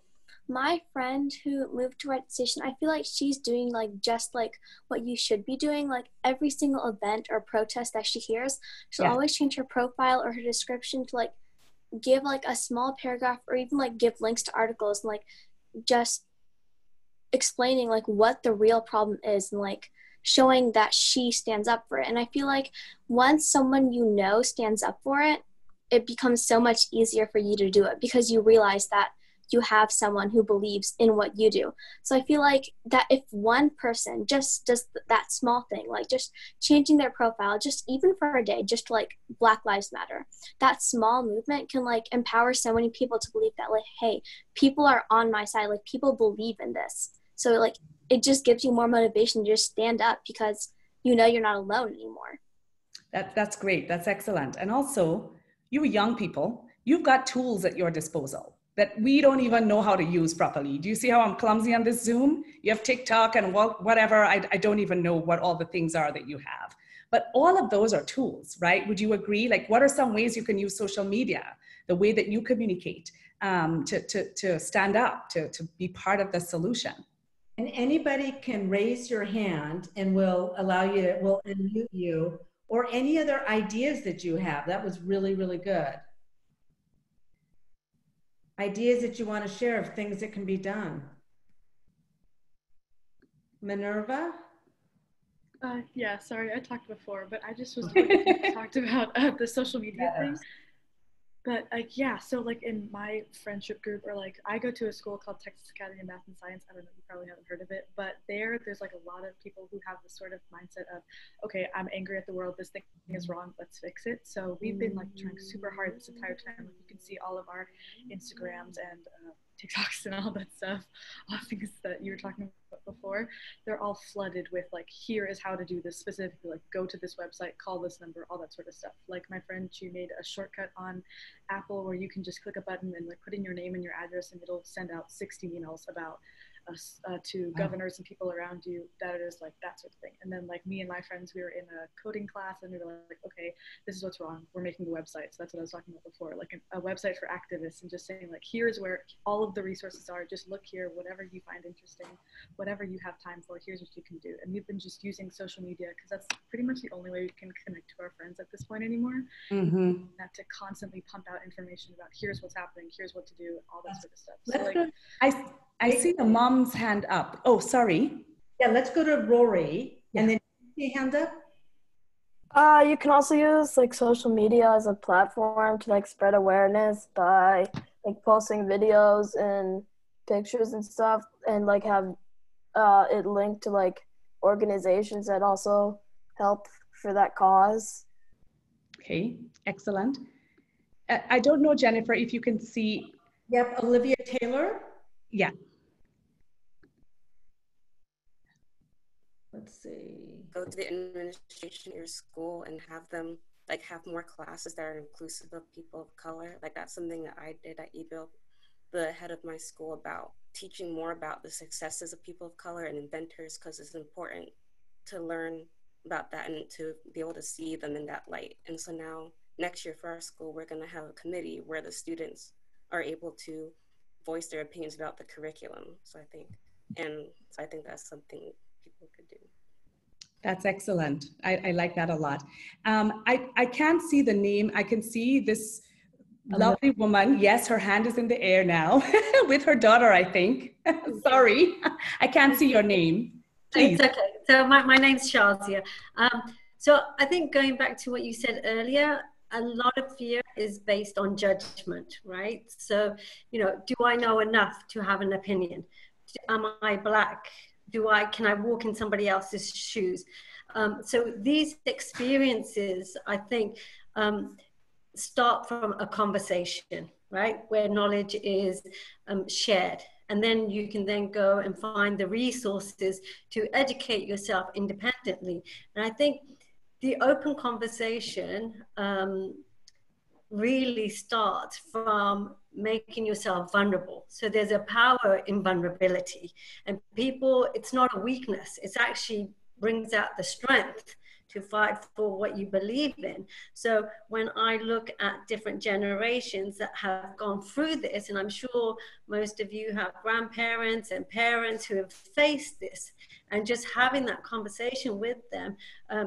my friend who moved to Red Station, I feel like she's doing like just like what you should be doing. Like every single event or protest that she hears, she'll always change her profile or her description to like give like a small paragraph or even like give links to articles and like just explaining like what the real problem is and like showing that she stands up for it. And I feel like once someone you know stands up for it, it becomes so much easier for you to do it because you realize that you have someone who believes in what you do. So I feel like that if one person just does that small thing, like just changing their profile, just even for a day, just like Black Lives Matter, that small movement can like empower so many people to believe that like, hey, people are on my side, like people believe in this. So like it just gives you more motivation to just stand up because you know you're not alone anymore. That's great. That's excellent. And also, you young people, you've got tools at your disposal that we don't even know how to use properly. Do you see how I'm clumsy on this Zoom? You have TikTok and whatever. I don't even know what all the things are that you have. But all of those are tools, right? Would you agree? Like, what are some ways you can use social media, the way that you communicate, to stand up, to be part of the solution? And anybody can raise your hand and we'll unmute you, or any other ideas that you have. That was really, really good. Ideas that you want to share of things that can be done. Minerva? Yeah, sorry, I talked before, but I just was talked about the social media thing. But like, yeah, so like in my friendship group, or like I go to a school called Texas Academy of Math and Science. I don't know, you probably haven't heard of it, but there's like a lot of people who have this sort of mindset of, okay, I'm angry at the world, this thing is wrong, let's fix it. So we've been like trying super hard this entire time. Like you can see all of our Instagrams and TikToks and all that stuff, all things that you were talking about before, they're all flooded with like, here is how to do this specifically, like go to this website, call this number, all that sort of stuff. Like my friend, she made a shortcut on Apple where you can just click a button and like put in your name and your address and it'll send out 60 emails about us to governors and people around you that is like that sort of thing. And then like me and my friends, we were in a coding class and we were like, okay, this is what's wrong, we're making a website. So that's what I was talking about before, like a website for activists, and just saying like, here's where all of the resources are, just look here, whatever you find interesting, whatever you have time for, here's what you can do. And we've been just using social media because that's pretty much the only way we can connect to our friends at this point anymore. Not to constantly pump out information about here's what's happening, here's what to do, all that sort of stuff. So like, I see the mom's hand up. Oh, sorry. Yeah, let's go to Rory. And then you see hand up? You can also use like social media as a platform to like spread awareness by like posting videos and pictures and stuff, and like have it linked to like organizations that also help for that cause. Okay, excellent. I don't know, Jennifer, if you can see. Yep, Olivia Taylor. Yeah. Let's see. Go to the administration of your school and have them like have more classes that are inclusive of people of color. Like that's something that I did. I emailed the head of my school about teaching more about the successes of people of color and inventors, because it's important to learn about that and to be able to see them in that light. And so now next year for our school, we're going to have a committee where the students are able to voice their opinions about the curriculum. So I think that's something people could do. That's excellent. I like that a lot. I can't see the name. I can see this lovely woman. Yes, her hand is in the air now with her daughter, I think. Sorry, I can't see your name. Please. It's okay. So my name's Shazia. So I think going back to what you said earlier, a lot of fear is based on judgment, right? So, you know, do I know enough to have an opinion? Am I Black? Can I walk in somebody else's shoes? So these experiences, I think, start from a conversation, right? Where knowledge is shared. And then you can then go and find the resources to educate yourself independently. And I think the open conversation really starts from making yourself vulnerable. So there's a power in vulnerability, and people, it's not a weakness, it's actually brings out the strength to fight for what you believe in. So when I look at different generations that have gone through this, and I'm sure most of you have grandparents and parents who have faced this, and just having that conversation with them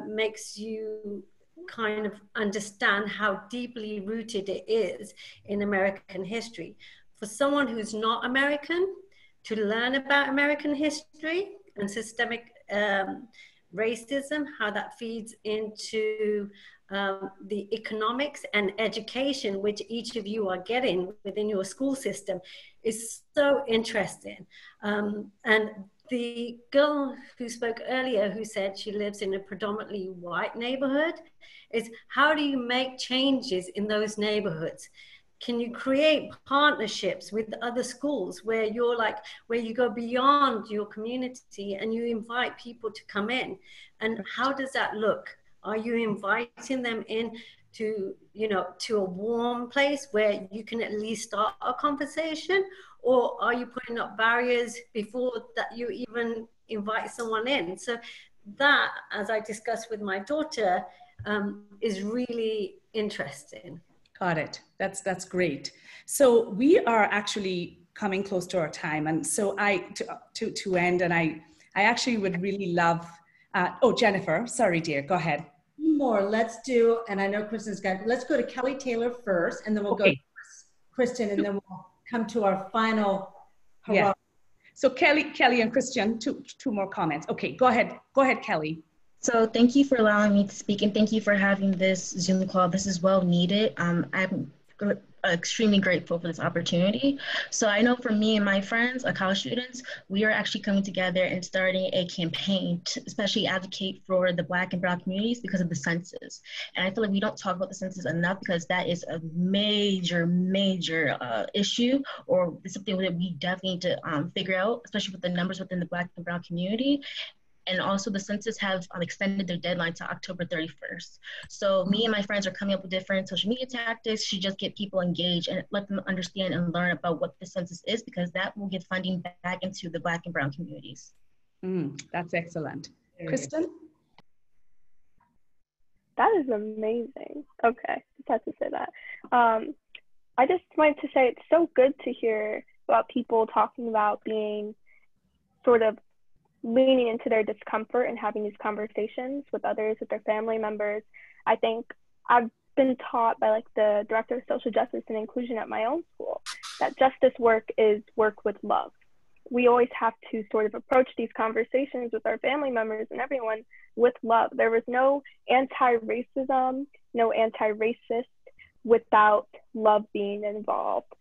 makes you kind of understand how deeply rooted it is in American history. For someone who's not American, to learn about American history and systemic racism, how that feeds into the economics and education which each of you are getting within your school system is so interesting. And the girl who spoke earlier, who said she lives in a predominantly white neighborhood, is how do you make changes in those neighborhoods? Can you create partnerships with other schools where you're like, where you go beyond your community and you invite people to come in? And how does that look? Are you inviting them in to, you know, to a warm place where you can at least start a conversation? Or are you putting up barriers before that you even invite someone in? So that, as I discussed with my daughter, is really interesting. Got it. That's great. So we are actually coming close to our time, and so to end, and I actually would really love. Oh, Jennifer, sorry, dear, go ahead. More. Let's do, and I know Kristen's got. Let's go to Kelly Taylor first, and then we'll go to Kristen, and then we'll come to our final hurrah. Yeah. So Kelly, and Christian, two more comments. Okay, go ahead, Kelly. So thank you for allowing me to speak, and thank you for having this Zoom call. This is well needed. I'm extremely grateful for this opportunity. So I know for me and my friends, college students, we are actually coming together and starting a campaign to especially advocate for the Black and Brown communities because of the census. And I feel like we don't talk about the census enough because that is a major issue, or something that we definitely need to figure out, especially with the numbers within the Black and Brown community. And also the census have extended their deadline to October 31st. So me and my friends are coming up with different social media tactics to just get people engaged and let them understand and learn about what the census is, because that will get funding back into the Black and Brown communities. That's excellent. Kristen? That is amazing. Okay, just had to say that. I just wanted to say it's so good to hear about people talking about being sort of leaning into their discomfort and having these conversations with others, with their family members. I think I've been taught by like the director of social justice and inclusion at my own school that justice work is work with love. We always have to sort of approach these conversations with our family members and everyone with love. There was no anti-racism, no anti-racist without love being involved.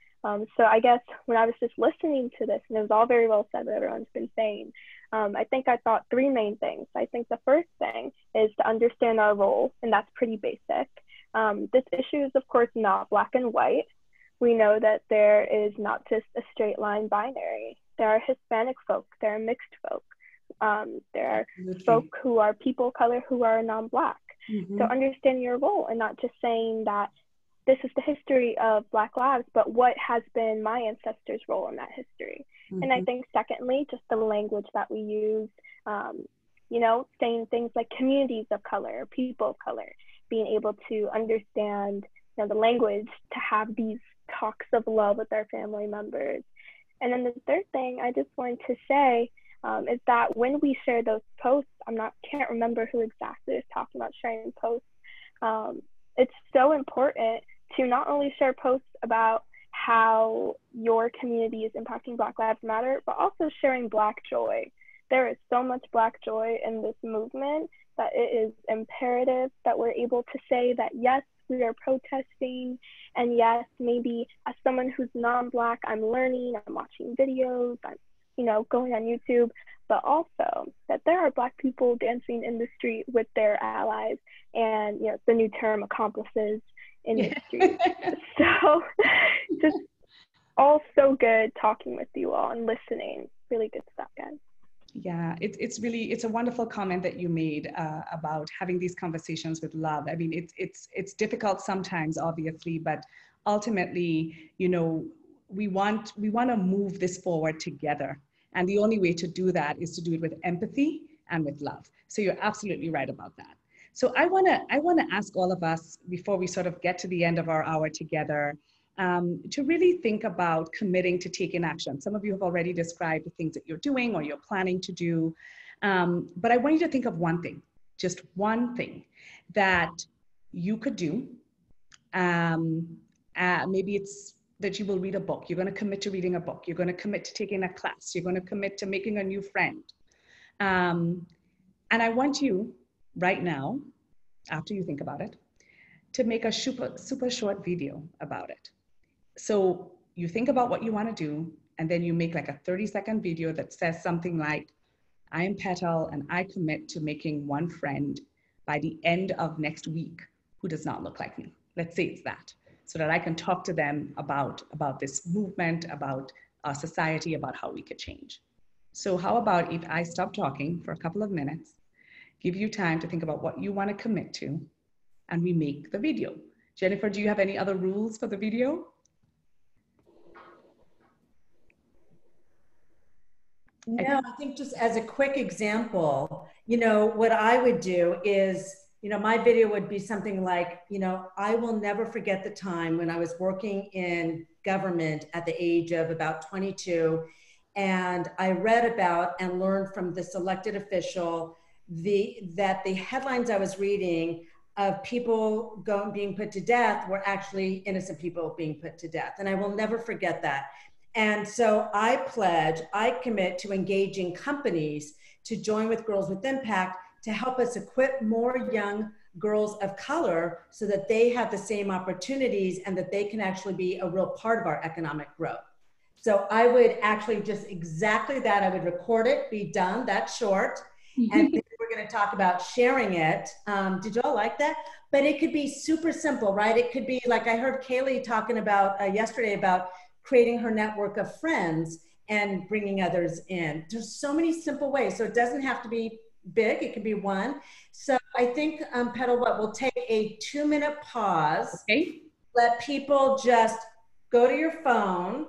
So I guess when I was just listening to this, and it was all very well said what everyone's been saying, I think I thought three main things. I think the first thing is to understand our role, and that's pretty basic. This issue is, of course, not black and white. We know that there is not just a straight line binary. There are Hispanic folk, there are mixed folk, there are folk who are people of color who are non-black. So understanding your role and not just saying that this is the history of Black lives, but what has been my ancestors' role in that history. And I think secondly, just the language that we use, you know, saying things like communities of color, people of color, being able to understand, you know, the language to have these talks of love with our family members. And then the third thing I just wanted to say is that when we share those posts, can't remember who exactly is talking about sharing posts. It's so important to not only share posts about how your community is impacting Black Lives Matter, but also sharing Black joy. There is so much Black joy in this movement that it is imperative that we're able to say that, yes, we are protesting, and yes, maybe as someone who's non-Black, I'm learning, I'm watching videos, I'm, you know, going on YouTube, but also that there are Black people dancing in the street with their allies and, you know, the new term accomplices. in the street. So just all so good talking with you all and listening. Really good stuff, guys. Yeah, it's a wonderful comment that you made about having these conversations with love. I mean, it's difficult sometimes, obviously, but ultimately, you know, we want to move this forward together. And the only way to do that is to do it with empathy and with love. So you're absolutely right about that. So I want to ask all of us, before we sort of get to the end of our hour together, to really think about committing to taking action. Some of you have already described the things that you're doing or you're planning to do. But I want you to think of one thing, just one thing that you could do. Maybe it's that you will read a book. You're going to commit to reading a book. You're going to commit to taking a class. You're going to commit to making a new friend. And I want you right now, after you think about it, to make a super short video about it. So you think about what you want to do, and then you make like a 30-second video that says something like, I am Petal and I commit to making one friend by the end of next week who does not look like me. Let's say it's that, so that I can talk to them about this movement, about our society, about how we could change. So how about if I stop talking for a couple of minutes, give you time to think about what you want to commit to, and we make the video. Jennifer, do you have any other rules for the video? No, I think just as a quick example, you know, what I would do is, you know, my video would be something like, you know, I will never forget the time when I was working in government at the age of about 22. And I read about and learned from this elected official that the headlines I was reading of people being put to death were actually innocent people being put to death. And I will never forget that. And so I commit to engaging companies to join with Girls with Impact to help us equip more young girls of color so that they have the same opportunities and that they can actually be a real part of our economic growth. So I would actually just exactly that. I would record it, be done, that's short. And then we're going to talk about sharing it. Did y'all like that? But it could be super simple, right? It could be like I heard Kaylee talking about yesterday about creating her network of friends and bringing others in. There's so many simple ways. So it doesn't have to be big. It could be one. So I think, Petal, we'll take a 2-minute pause. Okay. Let people just go to your phone.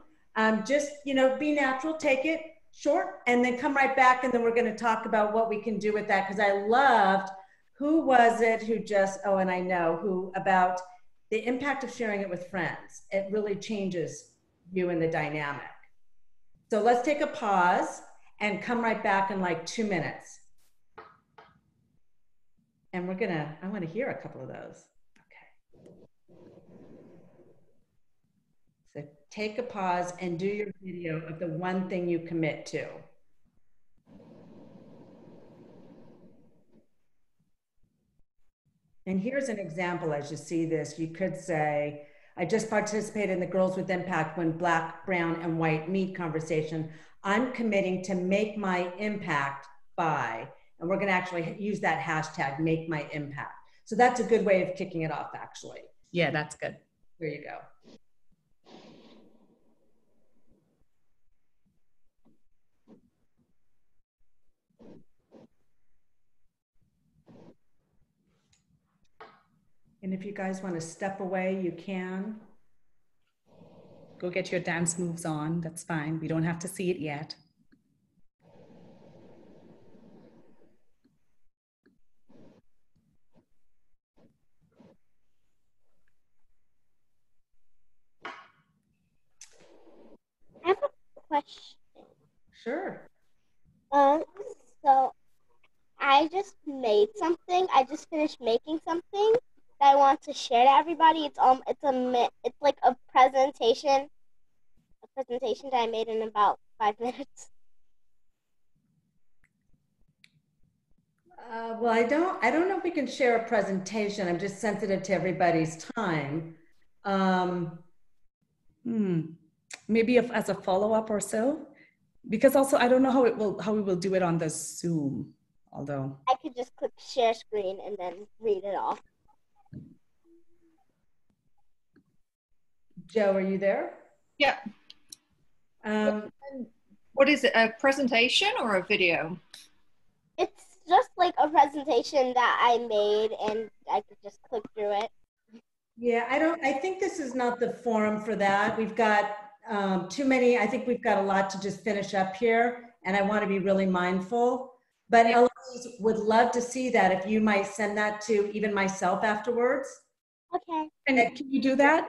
Just, you know, be natural, take it short, and then come right back. And then we're going to talk about what we can do with that. Because I loved, who was it who just, oh, and I know who, about the impact of sharing it with friends. It really changes you and the dynamic. So let's take a pause and come right back in like 2 minutes. And I want to hear a couple of those. Okay. So take a pause and do your video of the one thing you commit to. And here's an example as you see this. You could say, I just participated in the Girls with Impact When Black, Brown, and White Meet conversation. I'm committing to make my impact by, and we're going to actually use that hashtag, make my impact. So that's a good way of kicking it off, actually. Yeah, that's good. There you go. And if you guys want to step away, you can. Go get your dance moves on. That's fine. We don't have to see it yet. I have a question. Sure. So I just made something. I just finished making something that I want to share to everybody. It's like a presentation that I made in about 5 minutes. Well, I don't know if we can share a presentation. I'm just sensitive to everybody's time. Maybe as a follow-up or so, because also I don't know how we will do it on the Zoom. Although I could just click share screen and then read it off. Joe, are you there? Yeah. What is it, a presentation or a video? It's just like a presentation that I made and I could just click through it. Yeah, I think this is not the forum for that. We've got too many, I think we've got a lot to just finish up here, and I want to be really mindful. But Eloise would love to see that if you might send that to even myself afterwards. Okay. And can you do that?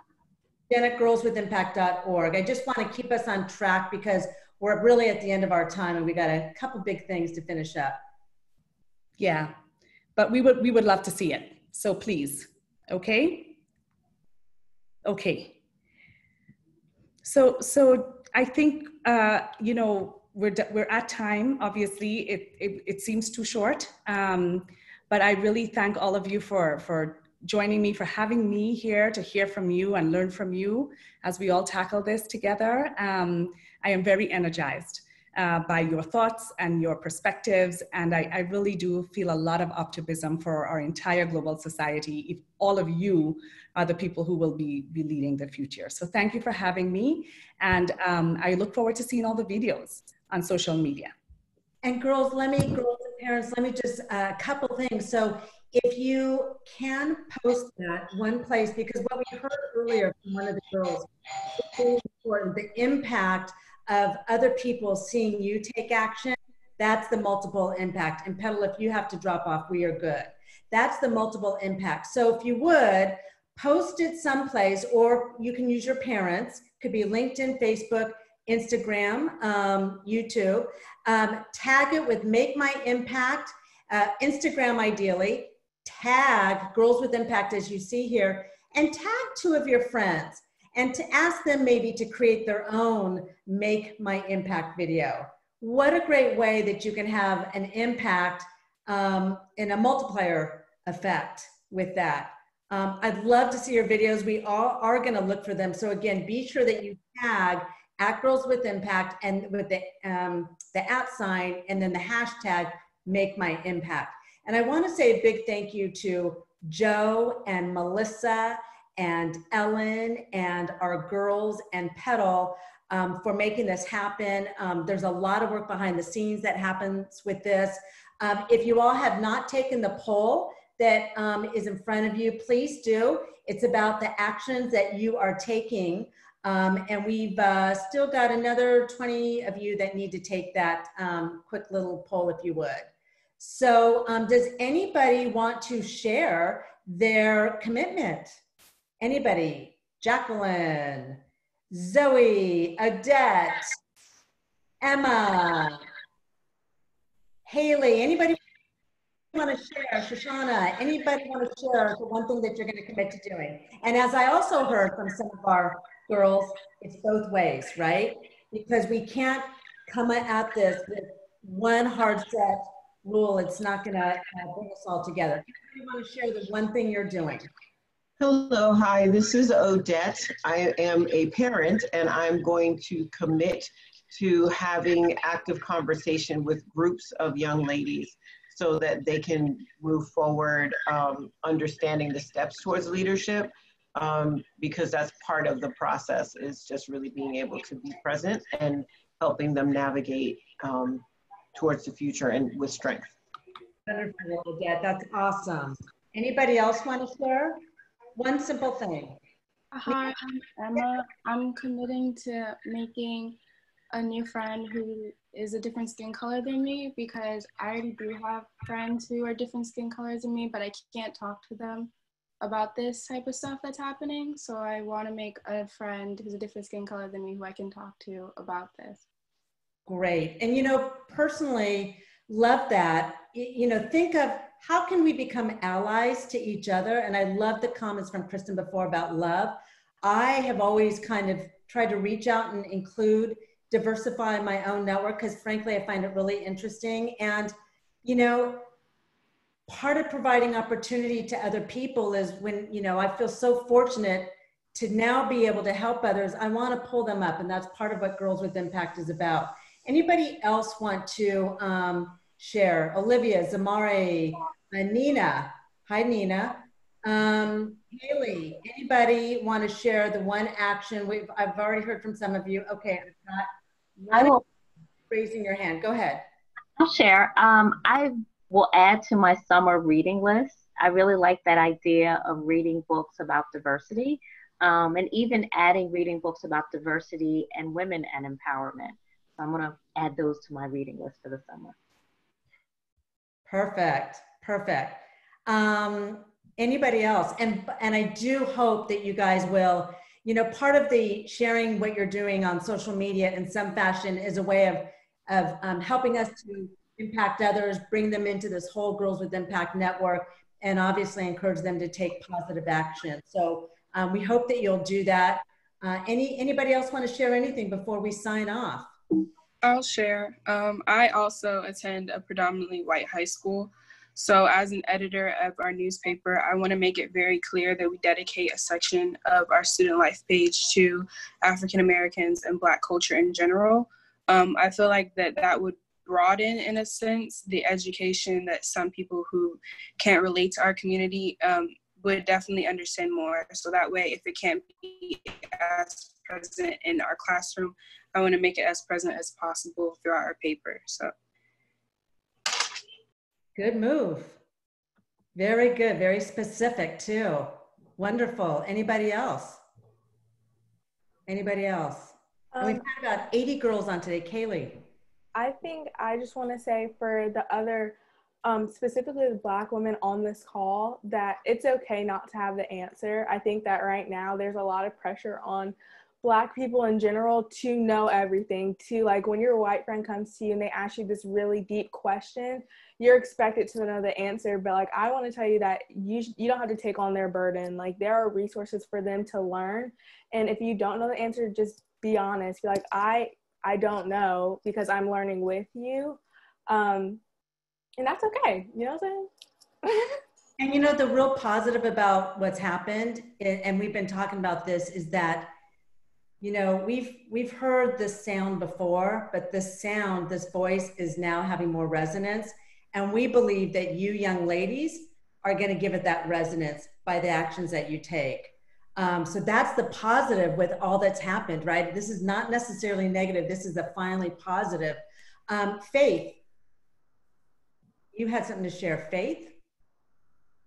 Jen at girlswithimpact.org. I just want to keep us on track because we're really at the end of our time and we got a couple big things to finish up. Yeah, but we would love to see it. So please, okay? Okay. So I think you know, we're at time. Obviously, it seems too short, but I really thank all of you for joining me, for having me here to hear from you and learn from you as we all tackle this together. I am very energized by your thoughts and your perspectives, and I really do feel a lot of optimism for our entire global society if all of you are the people who will be leading the future. So thank you for having me, and I look forward to seeing all the videos on social media. And girls and parents, let me just a couple things. So if you can post that one place, because what we heard earlier from one of the girls is really important, the impact of other people seeing you take action, that's the multiple impact. And Petal, if you have to drop off, we are good. That's the multiple impact. So if you would, post it someplace, or you can use your parents, could be LinkedIn, Facebook, Instagram, YouTube. Tag it with Make My Impact, Instagram ideally, tag Girls with Impact as you see here, and tag 2 of your friends and to ask them maybe to create their own Make My Impact video. What a great way that you can have an impact in a multiplier effect with that. I'd love to see your videos. We all are gonna look for them. So again, be sure that you tag at Girls with Impact and with the @ and then the hashtag Make My Impact. And I want to say a big thank you to Joe and Melissa and Ellen and our girls and Petal for making this happen. There's a lot of work behind the scenes that happens with this. If you all have not taken the poll that is in front of you, please do. It's about the actions that you are taking. And we've still got another 20 of you that need to take that quick little poll if you would. So does anybody want to share their commitment? Anybody? Jacqueline, Zoe, Odette, Emma, Haley, anybody want to share? Shoshana, anybody want to share the one thing that you're going to commit to doing? And as I also heard from some of our girls, it's both ways, right? Because we can't come at this with one hard set rule. It's not going to bring us all together. You want to share the one thing you're doing? Hello, hi, this is Odette. I am a parent and I'm going to commit to having active conversation with groups of young ladies so that they can move forward, understanding the steps towards leadership, because that's part of the process, is just really being able to be present and helping them navigate towards the future and with strength. Wonderful, Odette, that's awesome. Anybody else want to share? One simple thing. Hi, I'm Emma. I'm committing to making a new friend who is a different skin color than me, because I already do have friends who are different skin colors than me, but I can't talk to them about this type of stuff that's happening. So I want to make a friend who's a different skin color than me who I can talk to about this. Great. And you know, personally, love that. You know, think of how can we become allies to each other? And I love the comments from Kristen before about love. I have always kind of tried to reach out and include, diversify my own network, because frankly, I find it really interesting. And, you know, part of providing opportunity to other people is when, you know, I feel so fortunate to now be able to help others. I want to pull them up, and that's part of what Girls with Impact is about. Anybody else want to share? Olivia, Zamari, Nina. Hi, Nina. Haley, anybody want to share the one action? I've already heard from some of you. Okay, I've got one raising your hand. Go ahead. I'll share. I will add to my summer reading list. I really like that idea of reading books about diversity, and even adding reading books about diversity and women and empowerment. So I'm going to add those to my reading list for the summer. Perfect, perfect. Anybody else? And I do hope that you guys will, you know, part of the sharing what you're doing on social media in some fashion is a way of helping us to impact others, bring them into this whole Girls with Impact network, and obviously encourage them to take positive action. So we hope that you'll do that. Anybody else want to share anything before we sign off? I'll share. I also attend a predominantly white high school. So as an editor of our newspaper, I want to make it very clear that we dedicate a section of our student life page to African Americans and Black culture in general. I feel like that would broaden, in a sense, the education that some people who can't relate to our community would definitely understand more. So that way, if it can't be as present in our classroom, I want to make it as present as possible throughout our paper. So. Good move. Very good, very specific too. Wonderful. Anybody else? Anybody else? And we've had about 80 girls on today. Kaylee. I think I just want to say for the other, specifically the Black women on this call, that it's okay not to have the answer. I think that right now there's a lot of pressure on Black people in general to know everything, to like when your white friend comes to you and they ask you this really deep question, you're expected to know the answer. But like, I want to tell you that you don't have to take on their burden. Like, there are resources for them to learn. And if you don't know the answer, just be honest. Be like, I don't know, because I'm learning with you. And that's okay. You know what I'm saying? And you know, the real positive about what's happened, and we've been talking about this, is that, you know, we've heard this sound before, but this sound, this voice is now having more resonance. And we believe that you young ladies are going to give it that resonance by the actions that you take. So that's the positive with all that's happened, right? This is not necessarily negative. This is a finally positive. Faith, you had something to share. Faith?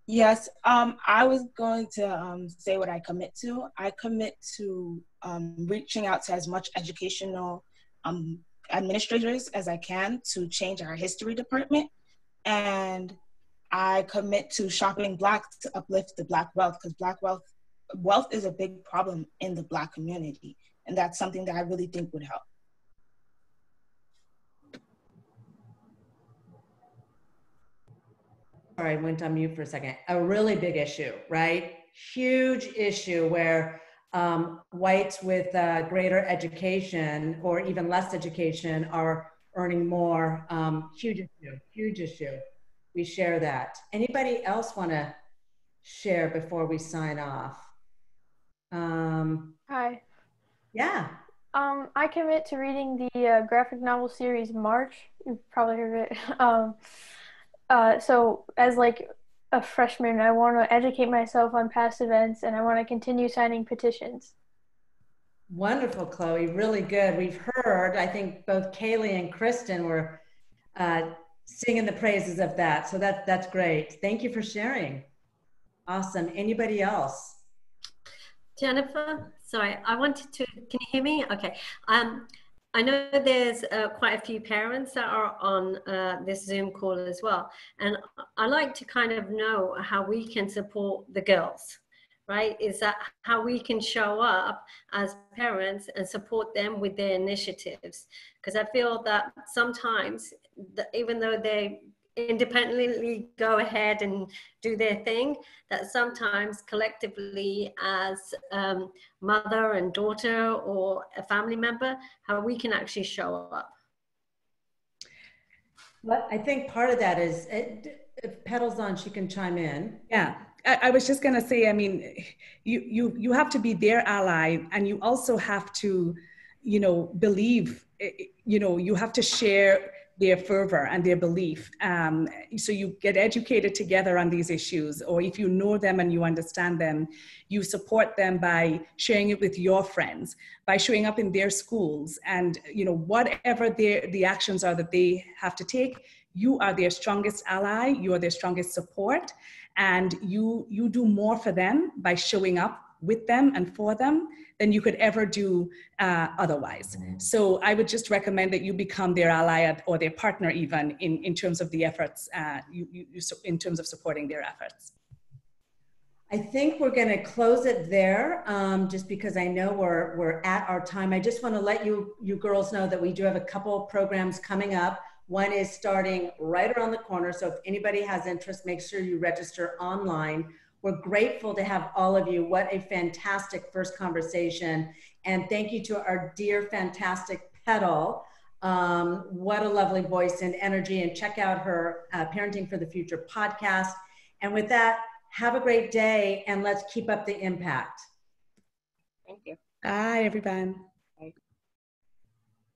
Yes, I was going to say what I commit to. I commit to reaching out to as much educational administrators as I can to change our history department. And I commit to shopping Black to uplift the Black wealth, because Black wealth is a big problem in the Black community. And that's something that I really think would help. Sorry, I went on mute for a second. A really big issue, right? Huge issue where whites with greater education or even less education are earning more. Huge issue, huge issue. We share that. Anybody else want to share before we sign off? Hi. Yeah. I commit to reading the graphic novel series March. You've probably heard of it. So as like a freshman, I want to educate myself on past events, and I want to continue signing petitions. Wonderful, Chloe. Really good. We've heard, I think both Kaylee and Kristen were singing the praises of that. So that's great. Thank you for sharing. Awesome. Anybody else? Jennifer, sorry, I wanted to, can you hear me? Okay. I know there's quite a few parents that are on this Zoom call as well. And I like to kind of know how we can support the girls, right? Is that how we can show up as parents and support them with their initiatives? Because I feel that sometimes, even though they independently go ahead and do their thing, that sometimes collectively as mother and daughter or a family member, how we can actually show up. Well, I think part of that is, if Petal's on, she can chime in. Yeah, I was just gonna say, I mean, you have to be their ally, and you also have to, you know, believe, you know, you have to share their fervor and their belief. So you get educated together on these issues, or if you know them and you understand them, you support them by sharing it with your friends, by showing up in their schools, and whatever the actions are that they have to take, you are their strongest ally, you are their strongest support, and you do more for them by showing up with them and for them than you could ever do otherwise. So I would just recommend that you become their ally or their partner even in terms of the efforts, in terms of supporting their efforts. I think we're going to close it there, just because I know we're at our time. I just want to let you girls know that we do have a couple of programs coming up. One is starting right around the corner, so if anybody has interest, make sure you register online. We're grateful to have all of you. What a fantastic first conversation. And thank you to our dear, fantastic Petal. What a lovely voice and energy. And check out her Parenting for the Future podcast. And with that, have a great day and let's keep up the impact. Thank you. Bye, everyone. Bye.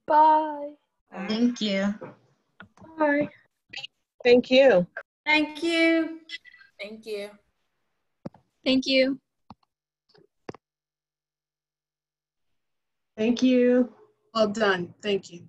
Bye. Thank you. Bye. Thank you. Thank you. Thank you. Thank you. Thank you. Well done. Thank you.